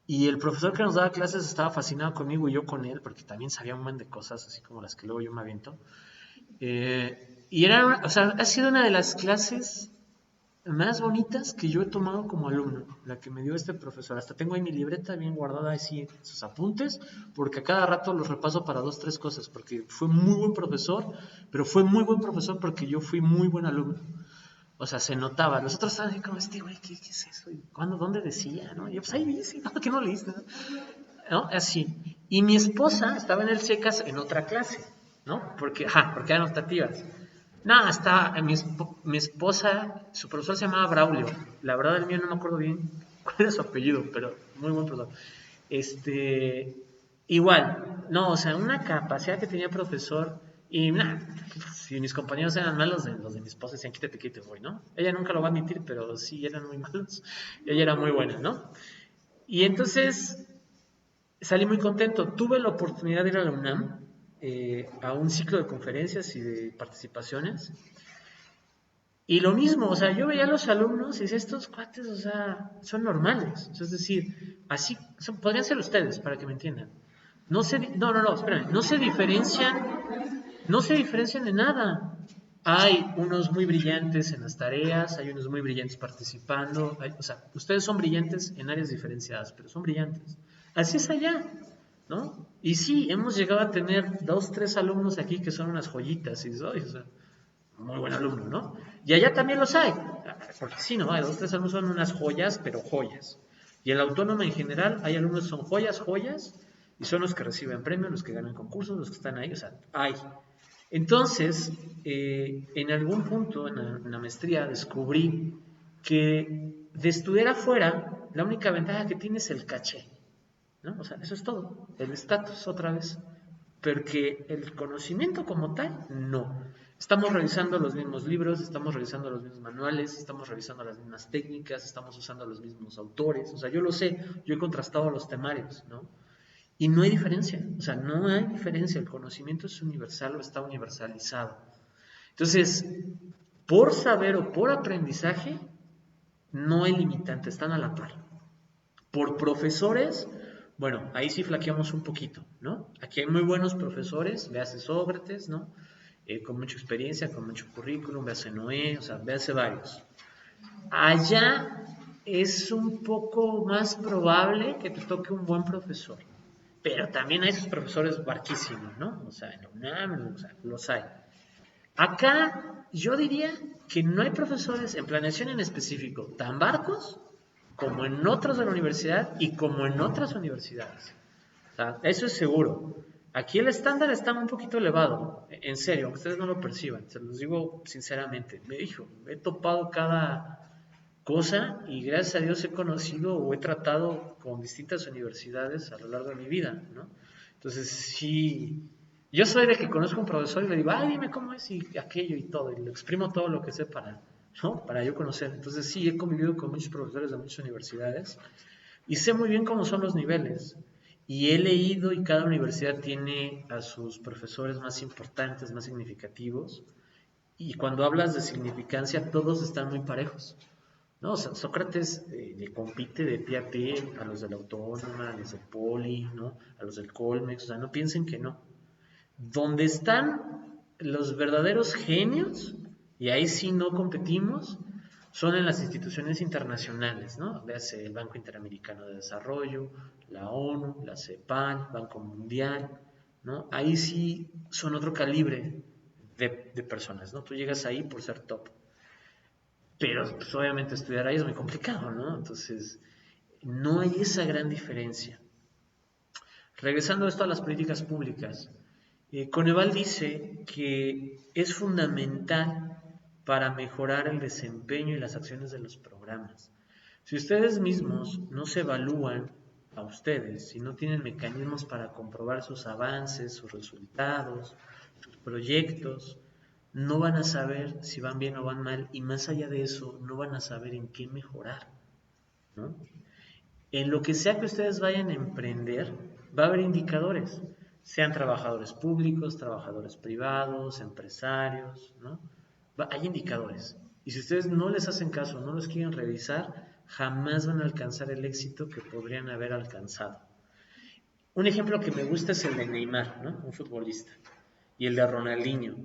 Y el profesor que nos daba clases estaba fascinado conmigo y yo con él, porque también sabía un montón de cosas, así como las que luego yo me aviento. Y era, o sea, ha sido una de las clases más bonitas que yo he tomado como alumno, la que me dio este profesor. Hasta tengo ahí mi libreta bien guardada, así sus apuntes, porque a cada rato los repaso para 2, 3 cosas, porque fue muy buen profesor, pero fue muy buen profesor porque yo fui muy buen alumno. O sea, se notaba. Los otros estaban así como, güey, ¿qué es eso? ¿Cuándo? ¿Dónde decía? ¿No? Y yo, pues ahí dice, ¿no? ¿Qué no leíste? ¿No? Así. Y mi esposa estaba en el CECAS en otra clase, ¿no? Porque eran optativas. No, estaba, mi esposa, su profesor se llamaba Braulio. La verdad, el mío no me acuerdo bien cuál era su apellido, pero muy buen profesor. Igual, no, o sea, una capacidad que tenía el profesor. Y nada, si mis compañeros eran malos, los de mi esposa decían, quítate, voy, ¿no? Ella nunca lo va a admitir, pero sí eran muy malos. Y ella era muy buena, ¿no? Y entonces salí muy contento. Tuve la oportunidad de ir a la UNAM, a un ciclo de conferencias y de participaciones. Y lo mismo, o sea, yo veía a los alumnos y decía, estos cuates, o sea, son normales. O sea, es decir, así, podrían ser ustedes, para que me entiendan. No, espérame, no se diferencian de nada. Hay unos muy brillantes en las tareas, hay unos muy brillantes participando, o sea, ustedes son brillantes en áreas diferenciadas, pero son brillantes. Así es allá, ¿no? Y sí, hemos llegado a tener 2, 3 alumnos aquí que son unas joyitas, y o sea, muy buen alumno, ¿no? Y allá también los hay, porque sí, ¿no? Hay 2, 3 alumnos son unas joyas, pero joyas. Y en la autónoma en general hay alumnos que son joyas, y son los que reciben premios, los que ganan concursos, los que están ahí, o sea, hay. Entonces, en algún punto en la maestría descubrí que de estudiar afuera, la única ventaja que tiene es el caché, ¿no? O sea, eso es todo, el estatus otra vez, porque el conocimiento como tal, no. Estamos revisando los mismos libros, estamos revisando los mismos manuales, estamos revisando las mismas técnicas, estamos usando los mismos autores, o sea, yo lo sé, yo he contrastado los temarios, ¿no? Y no hay diferencia, o sea, no hay diferencia, el conocimiento es universal o está universalizado. Entonces, por saber o por aprendizaje, no hay limitante, están a la par. Por profesores, bueno, ahí sí flaqueamos un poquito, ¿no? Aquí hay muy buenos profesores, véase Sócrates, ¿no? Con mucha experiencia, con mucho currículum, véase Noé, o sea, véase varios. Allá es un poco más probable que te toque un buen profesor, pero también hay esos profesores barquísimos, ¿no? O sea, en la UNAM, o sea, los hay. Acá yo diría que no hay profesores en planeación en específico tan barcos como en otros de la universidad y como en otras universidades. O sea, eso es seguro. Aquí el estándar está un poquito elevado, en serio, aunque ustedes no lo perciban, se los digo sinceramente. He topado cada cosa y gracias a Dios he conocido o he tratado con distintas universidades a lo largo de mi vida, ¿no? Entonces, sí, yo soy de que conozco a un profesor y le digo, ay, dime cómo es y aquello y todo, y le exprimo todo lo que sé para, ¿no? Para yo conocer. Entonces, sí, he convivido con muchos profesores de muchas universidades y sé muy bien cómo son los niveles. Y he leído y cada universidad tiene a sus profesores más importantes, más significativos. Y cuando hablas de significancia, todos están muy parejos. No, Sócrates le compite de pie a pie a los de la Autónoma, a los del Poli, ¿no? A los del Colmex, o sea, no piensen que no. Donde están los verdaderos genios, y ahí sí no competimos, son en las instituciones internacionales, ¿no? Véase el Banco Interamericano de Desarrollo, la ONU, la CEPAL, Banco Mundial, ¿no? Ahí sí son otro calibre de personas, ¿no? Tú llegas ahí por ser top. Pero pues, obviamente estudiar ahí es muy complicado, ¿no? Entonces, no hay esa gran diferencia. Regresando esto a las políticas públicas, Coneval dice que es fundamental para mejorar el desempeño y las acciones de los programas. Si ustedes mismos no se evalúan a ustedes, si no tienen mecanismos para comprobar sus avances, sus resultados, sus proyectos, no van a saber si van bien o van mal y más allá de eso, no van a saber en qué mejorar, ¿no? En lo que sea que ustedes vayan a emprender, va a haber indicadores, sean trabajadores públicos, trabajadores privados, empresarios, ¿no? Hay indicadores. Y si ustedes no les hacen caso, no los quieren revisar, jamás van a alcanzar el éxito que podrían haber alcanzado. Un ejemplo que me gusta es el de Neymar, ¿no? Un futbolista, y el de Ronaldinho.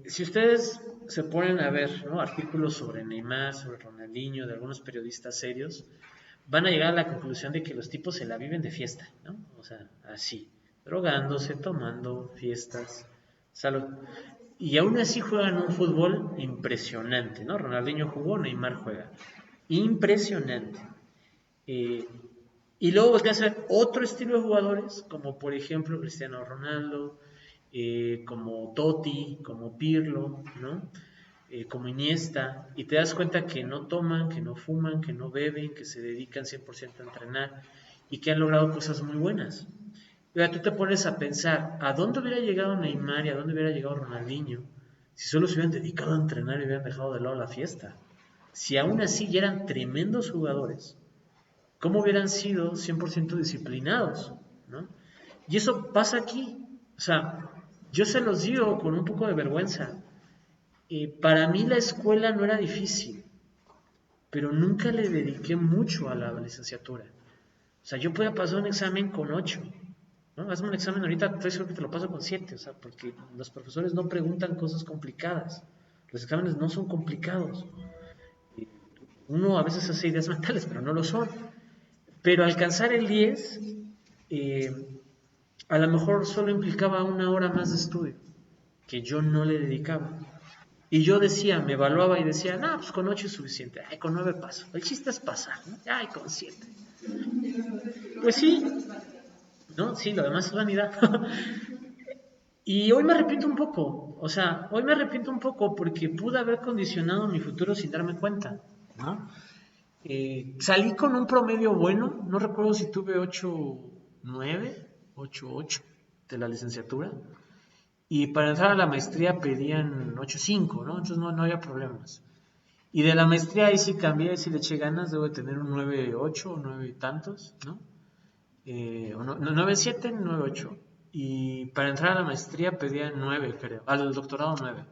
Si ustedes se ponen a ver, ¿no? Artículos sobre Neymar, sobre Ronaldinho, de algunos periodistas serios, van a llegar a la conclusión de que los tipos se la viven de fiesta, ¿no? O sea, así, drogándose, tomando, fiestas, salud. Y aún así juegan un fútbol impresionante, ¿no? Ronaldinho jugó, Neymar juega. Impresionante. Eh, y luego volteas a ver otro estilo de jugadores, como por ejemplo Cristiano Ronaldo, como Totti, como Pirlo, ¿no? Como Iniesta, y te das cuenta que no toman, que no fuman, que no beben, que se dedican 100% a entrenar y que han logrado cosas muy buenas. Pero tú te pones a pensar, ¿a dónde hubiera llegado Neymar y a dónde hubiera llegado Ronaldinho si solo se hubieran dedicado a entrenar y hubieran dejado de lado la fiesta? Si aún así ya eran tremendos jugadores, ¿cómo hubieran sido 100% disciplinados? ¿No? Y eso pasa aquí. O sea, yo se los digo con un poco de vergüenza. Para mí la escuela no era difícil, pero nunca le dediqué mucho a la licenciatura. O sea, yo podía pasar un examen con 8, ¿no? Hazme un examen ahorita, estoy seguro que te lo paso con 7, o sea, porque los profesores no preguntan cosas complicadas. Los exámenes no son complicados. Uno a veces hace ideas mentales, pero no lo son. Pero alcanzar el 10, a lo mejor solo implicaba una hora más de estudio, que yo no le dedicaba. Y yo decía, me evaluaba y decía, no, pues con 8 es suficiente, ay, con 9 paso. El chiste es pasar, ¿no? Ay, con 7. Pues sí, ¿no? Sí, lo demás es vanidad. Y hoy me arrepiento un poco, o sea, hoy me arrepiento un poco porque pude haber condicionado mi futuro sin darme cuenta, ¿no? Salí con un promedio bueno, no recuerdo si tuve 8.9, 8.8 de la licenciatura. Y para entrar a la maestría pedían 8.5, ¿no? Entonces no había problemas. Y de la maestría ahí sí cambié, sí le eché ganas, debo de tener un 9.8 o 9 y tantos, ¿no? 9.7, 9.8. Y para entrar a la maestría pedían 9, creo. Al doctorado 9.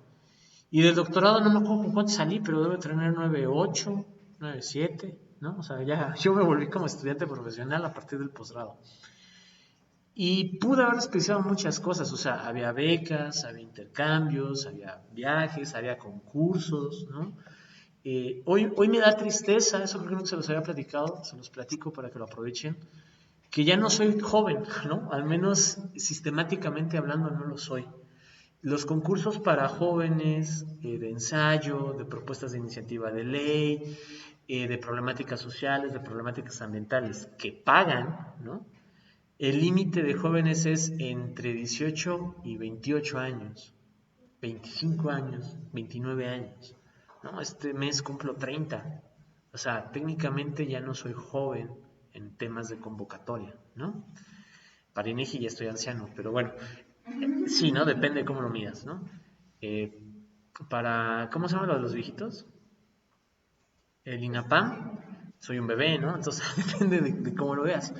Y del doctorado no me acuerdo con cuánto salí, pero debo tener 9.8, 9.7, ¿no? O sea, ya yo me volví como estudiante profesional a partir del posgrado. Y pude haber desperdiciado muchas cosas, o sea, había becas, había intercambios, había viajes, había concursos, ¿no? Hoy me da tristeza, eso creo que no se los había platicado, se los platico para que lo aprovechen, que ya no soy joven, ¿no? Al menos sistemáticamente hablando no lo soy. Los concursos para jóvenes, de ensayo, de propuestas de iniciativa de ley, de problemáticas sociales, de problemáticas ambientales, que pagan, ¿no? El límite de jóvenes es entre 18 y 28 años, 25 años, 29 años. ¿No? Este mes cumplo 30. O sea, técnicamente ya no soy joven en temas de convocatoria, ¿no? Para INEGI ya estoy anciano, pero bueno, sí, ¿no? Depende de cómo lo midas, ¿no? Eh, ¿cómo se llama lo de los viejitos? El INAPAM, soy un bebé, ¿no? Entonces depende de cómo lo veas.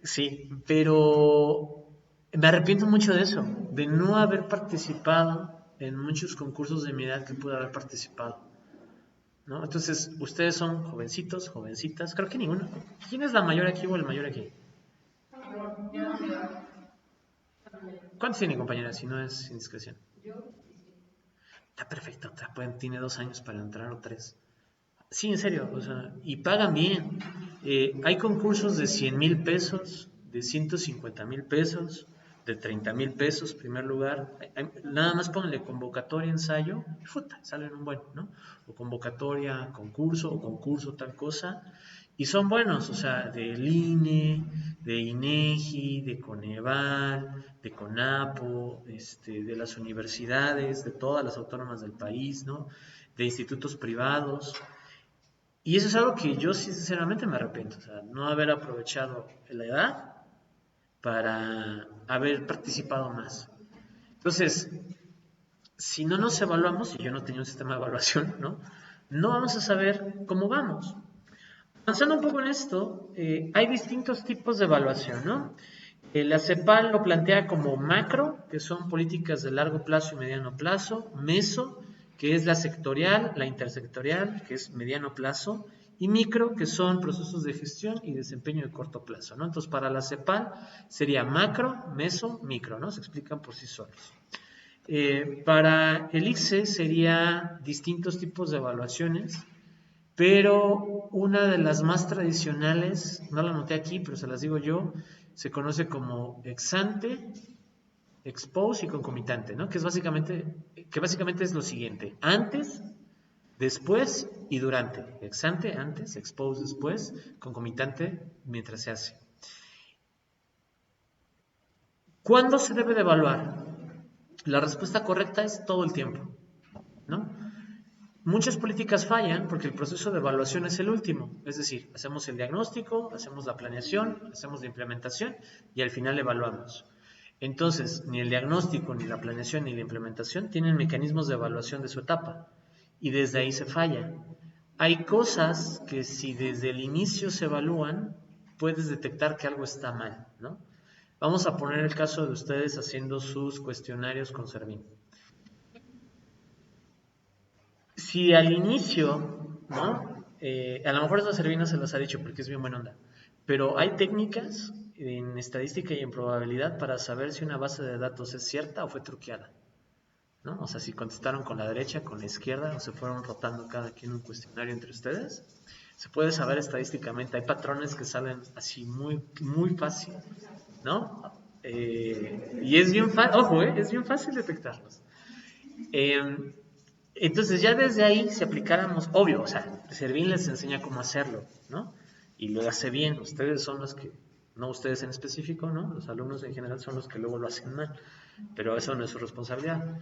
Sí, pero me arrepiento mucho de eso, de no haber participado en muchos concursos de mi edad que pude haber participado, ¿no? Entonces, ustedes son jovencitos, jovencitas, creo que ninguno. ¿Quién es la mayor aquí o el mayor aquí? ¿Cuántos tiene, compañera, si no es indiscreción? Está perfecto, tiene 2 años para entrar o 3. Sí, en serio, o sea, y pagan bien. Hay concursos de 100,000 pesos, de 150,000 pesos, de 30,000 pesos, primer lugar. Nada más ponle convocatoria, ensayo, y futa, salen un buen, ¿no? O convocatoria, concurso, o concurso, tal cosa. Y son buenos, o sea, del INE, de INEGI, de Coneval, de CONAPO, de las universidades, de todas las autónomas del país, ¿no? De institutos privados. Y eso es algo que yo sinceramente me arrepiento, o sea, no haber aprovechado la edad para haber participado más. Entonces, si no nos evaluamos, y yo no tenía un sistema de evaluación, ¿no? No vamos a saber cómo vamos. Avanzando un poco en esto, hay distintos tipos de evaluación, ¿no? La CEPAL lo plantea como macro, que son políticas de largo plazo y mediano plazo, meso, que es la sectorial, la intersectorial, que es mediano plazo, y micro, que son procesos de gestión y desempeño de corto plazo, ¿no? Entonces, para la CEPAL sería macro, meso, micro, ¿no? Se explican por sí solos. Para el ICSE sería distintos tipos de evaluaciones, pero una de las más tradicionales, no la anoté aquí, pero se las digo yo, se conoce como ex ante, ex post y concomitante, ¿no? Que básicamente es lo siguiente: antes, después y durante. Ex ante, antes, ex post, después, concomitante, mientras se hace. ¿Cuándo se debe de evaluar? La respuesta correcta es todo el tiempo, ¿no? Muchas políticas fallan porque el proceso de evaluación es el último, es decir, hacemos el diagnóstico, hacemos la planeación, hacemos la implementación y al final evaluamos. Entonces, ni el diagnóstico, ni la planeación, ni la implementación tienen mecanismos de evaluación de su etapa y desde ahí se falla. Hay cosas que si desde el inicio se evalúan, puedes detectar que algo está mal, ¿no? Vamos a poner el caso de ustedes haciendo sus cuestionarios con Servín. Si al inicio, ¿no? A lo mejor esa Servina se las ha dicho porque es bien buena onda, pero hay técnicas en estadística y en probabilidad para saber si una base de datos es cierta o fue truqueada, ¿no? O sea, si contestaron con la derecha, con la izquierda, o se fueron rotando cada quien un cuestionario entre ustedes, se puede saber estadísticamente. Hay patrones que salen así muy, muy fácil, ¿no? Y es bien fácil, ojo, es bien fácil detectarlos. Entonces ya desde ahí, si aplicáramos, obvio, o sea, Servín les enseña cómo hacerlo, ¿no? Y lo hace bien. Ustedes son los que, no ustedes en específico, ¿no? Los alumnos en general son los que luego lo hacen mal, pero eso no es su responsabilidad.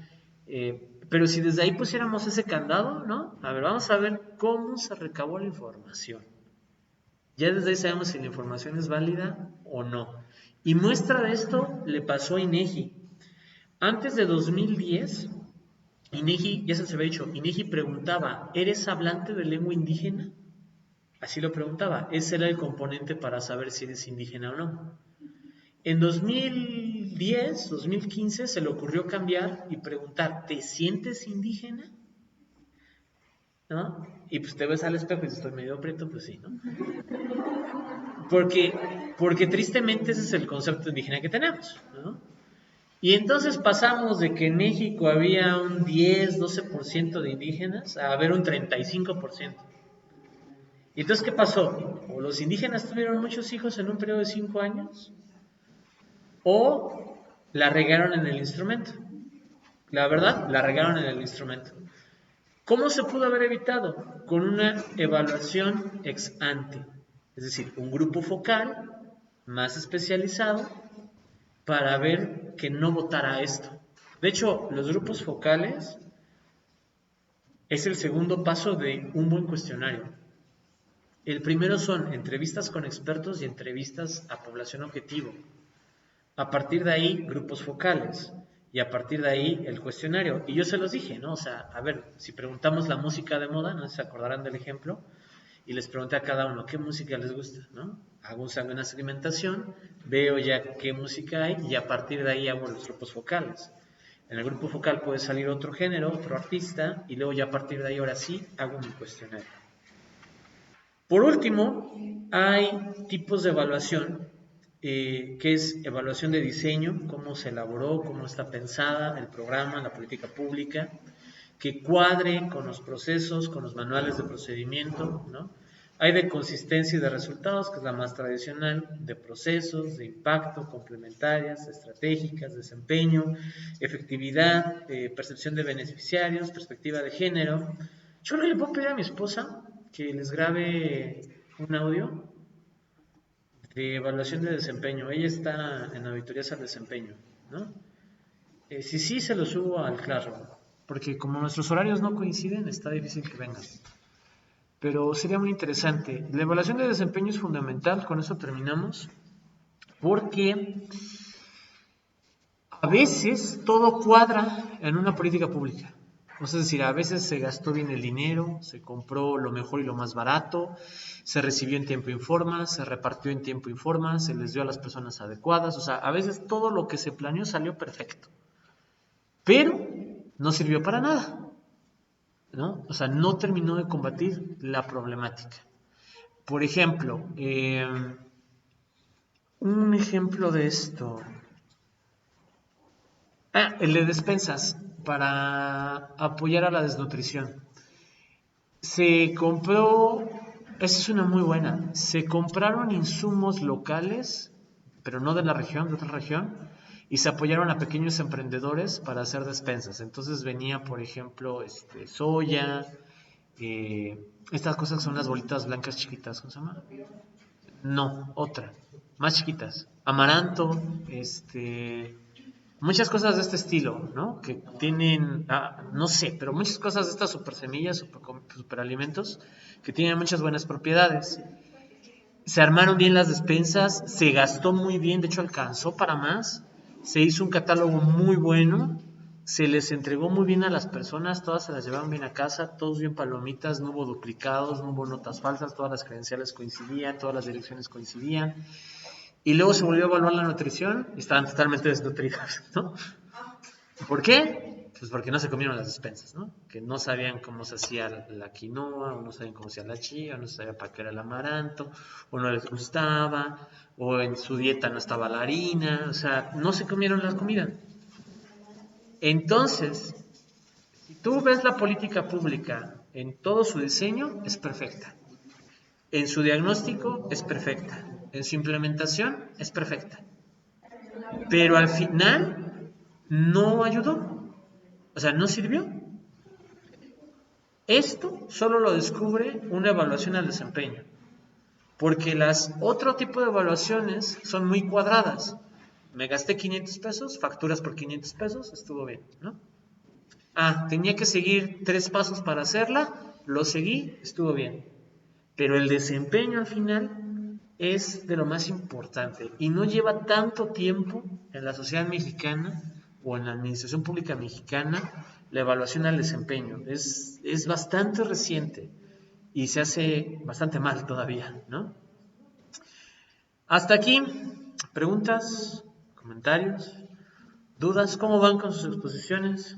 Pero si desde ahí pusiéramos ese candado, ¿no? A ver, vamos a ver cómo se recabó la información. Ya desde ahí sabemos si la información es válida o no. Y muestra de esto le pasó a INEGI. Antes de 2010, INEGI, ya se había dicho, INEGI preguntaba, ¿eres hablante de lengua indígena? Así lo preguntaba. Ese era el componente para saber si eres indígena o no. En 2000 2010, 2015 se le ocurrió cambiar y preguntar, ¿te sientes indígena? ¿No? Y pues te ves al espejo y dices, estoy medio prieto, pues sí, ¿no? Porque tristemente ese es el concepto indígena que tenemos, ¿no? Y entonces pasamos de que en México había un 10, 12% de indígenas a haber un 35%. ¿Y entonces qué pasó? O los indígenas tuvieron muchos hijos en un periodo de 5 años, o la regaron en el instrumento. La verdad, la regaron en el instrumento. ¿Cómo se pudo haber evitado? Con una evaluación ex ante, es decir, un grupo focal más especializado para ver que no votara esto. De hecho, los grupos focales es el segundo paso de un buen cuestionario. El primero son entrevistas con expertos y entrevistas a población objetivo. A partir de ahí, grupos focales. Y a partir de ahí, el cuestionario. Y yo se los dije, ¿no? O sea, a ver, si preguntamos la música de moda, no sé si se acordarán del ejemplo, y les pregunté a cada uno, ¿qué música les gusta? ¿No? Hago una segmentación, veo ya qué música hay, y a partir de ahí hago los grupos focales. En el grupo focal puede salir otro género, otro artista, y luego ya a partir de ahí, ahora sí, hago mi cuestionario. Por último, hay tipos de evaluación, que es evaluación de diseño, cómo se elaboró, cómo está pensada el programa, la política pública, que cuadre con los procesos, con los manuales de procedimiento, ¿no? Hay de consistencia y de resultados, que es la más tradicional, de procesos, de impacto, complementarias, estratégicas, desempeño, efectividad, percepción de beneficiarios, perspectiva de género. Yo creo que le puedo pedir a mi esposa que les grabe un audio de evaluación de desempeño. Ella está en auditorías al desempeño, ¿no? Si sí, se lo subo al Classroom, porque como nuestros horarios no coinciden, está difícil que vengan. Pero sería muy interesante. La evaluación de desempeño es fundamental, con eso terminamos, porque a veces todo cuadra en una política pública. Es decir, a veces se gastó bien el dinero, se compró lo mejor y lo más barato, se recibió en tiempo y forma, se repartió en tiempo y forma, se les dio a las personas adecuadas. O sea, a veces todo lo que se planeó salió perfecto, pero no sirvió para nada, ¿no? O sea, no terminó de combatir la problemática. Por ejemplo, un ejemplo de esto. El de despensas para apoyar a la desnutrición. Se compró, esa es una muy buena, se compraron insumos locales, pero no de la región, de otra región, y se apoyaron a pequeños emprendedores para hacer despensas. Entonces venía, por ejemplo, soya, estas cosas son las bolitas blancas chiquitas, ¿cómo se llama? No, otra, más chiquitas. Amaranto, muchas cosas de este estilo, ¿no? Que tienen, no sé, pero muchas cosas de estas super semillas, super alimentos, que tienen muchas buenas propiedades. Se armaron bien las despensas, se gastó muy bien, de hecho alcanzó para más, se hizo un catálogo muy bueno, se les entregó muy bien a las personas, todas se las llevaron bien a casa, todos bien palomitas, no hubo duplicados, no hubo notas falsas, todas las credenciales coincidían, todas las direcciones coincidían. Y luego se volvió a evaluar la nutrición y estaban totalmente desnutridos, ¿no? ¿Por qué? Pues porque no se comieron las despensas, ¿no? Que no sabían cómo se hacía la quinoa, o no sabían cómo se hacía la chía, o no sabían para qué era el amaranto, o no les gustaba, o en su dieta no estaba la harina, o sea, no se comieron la comida. Entonces, si tú ves la política pública en todo su diseño, es perfecta. En su diagnóstico, es perfecta. En su implementación, es perfecta. Pero al final, no ayudó. O sea, no sirvió. Esto solo lo descubre una evaluación al desempeño. Porque las otro tipo de evaluaciones son muy cuadradas. Me gasté 500 pesos, facturas por 500 pesos, estuvo bien, ¿no? Tenía que seguir 3 pasos para hacerla, lo seguí, estuvo bien. Pero el desempeño al final es de lo más importante y no lleva tanto tiempo en la sociedad mexicana o en la administración pública mexicana la evaluación al desempeño. Es bastante reciente y se hace bastante mal todavía, ¿no? Hasta aquí, preguntas, comentarios. ¿Dudas? ¿Cómo van con sus exposiciones?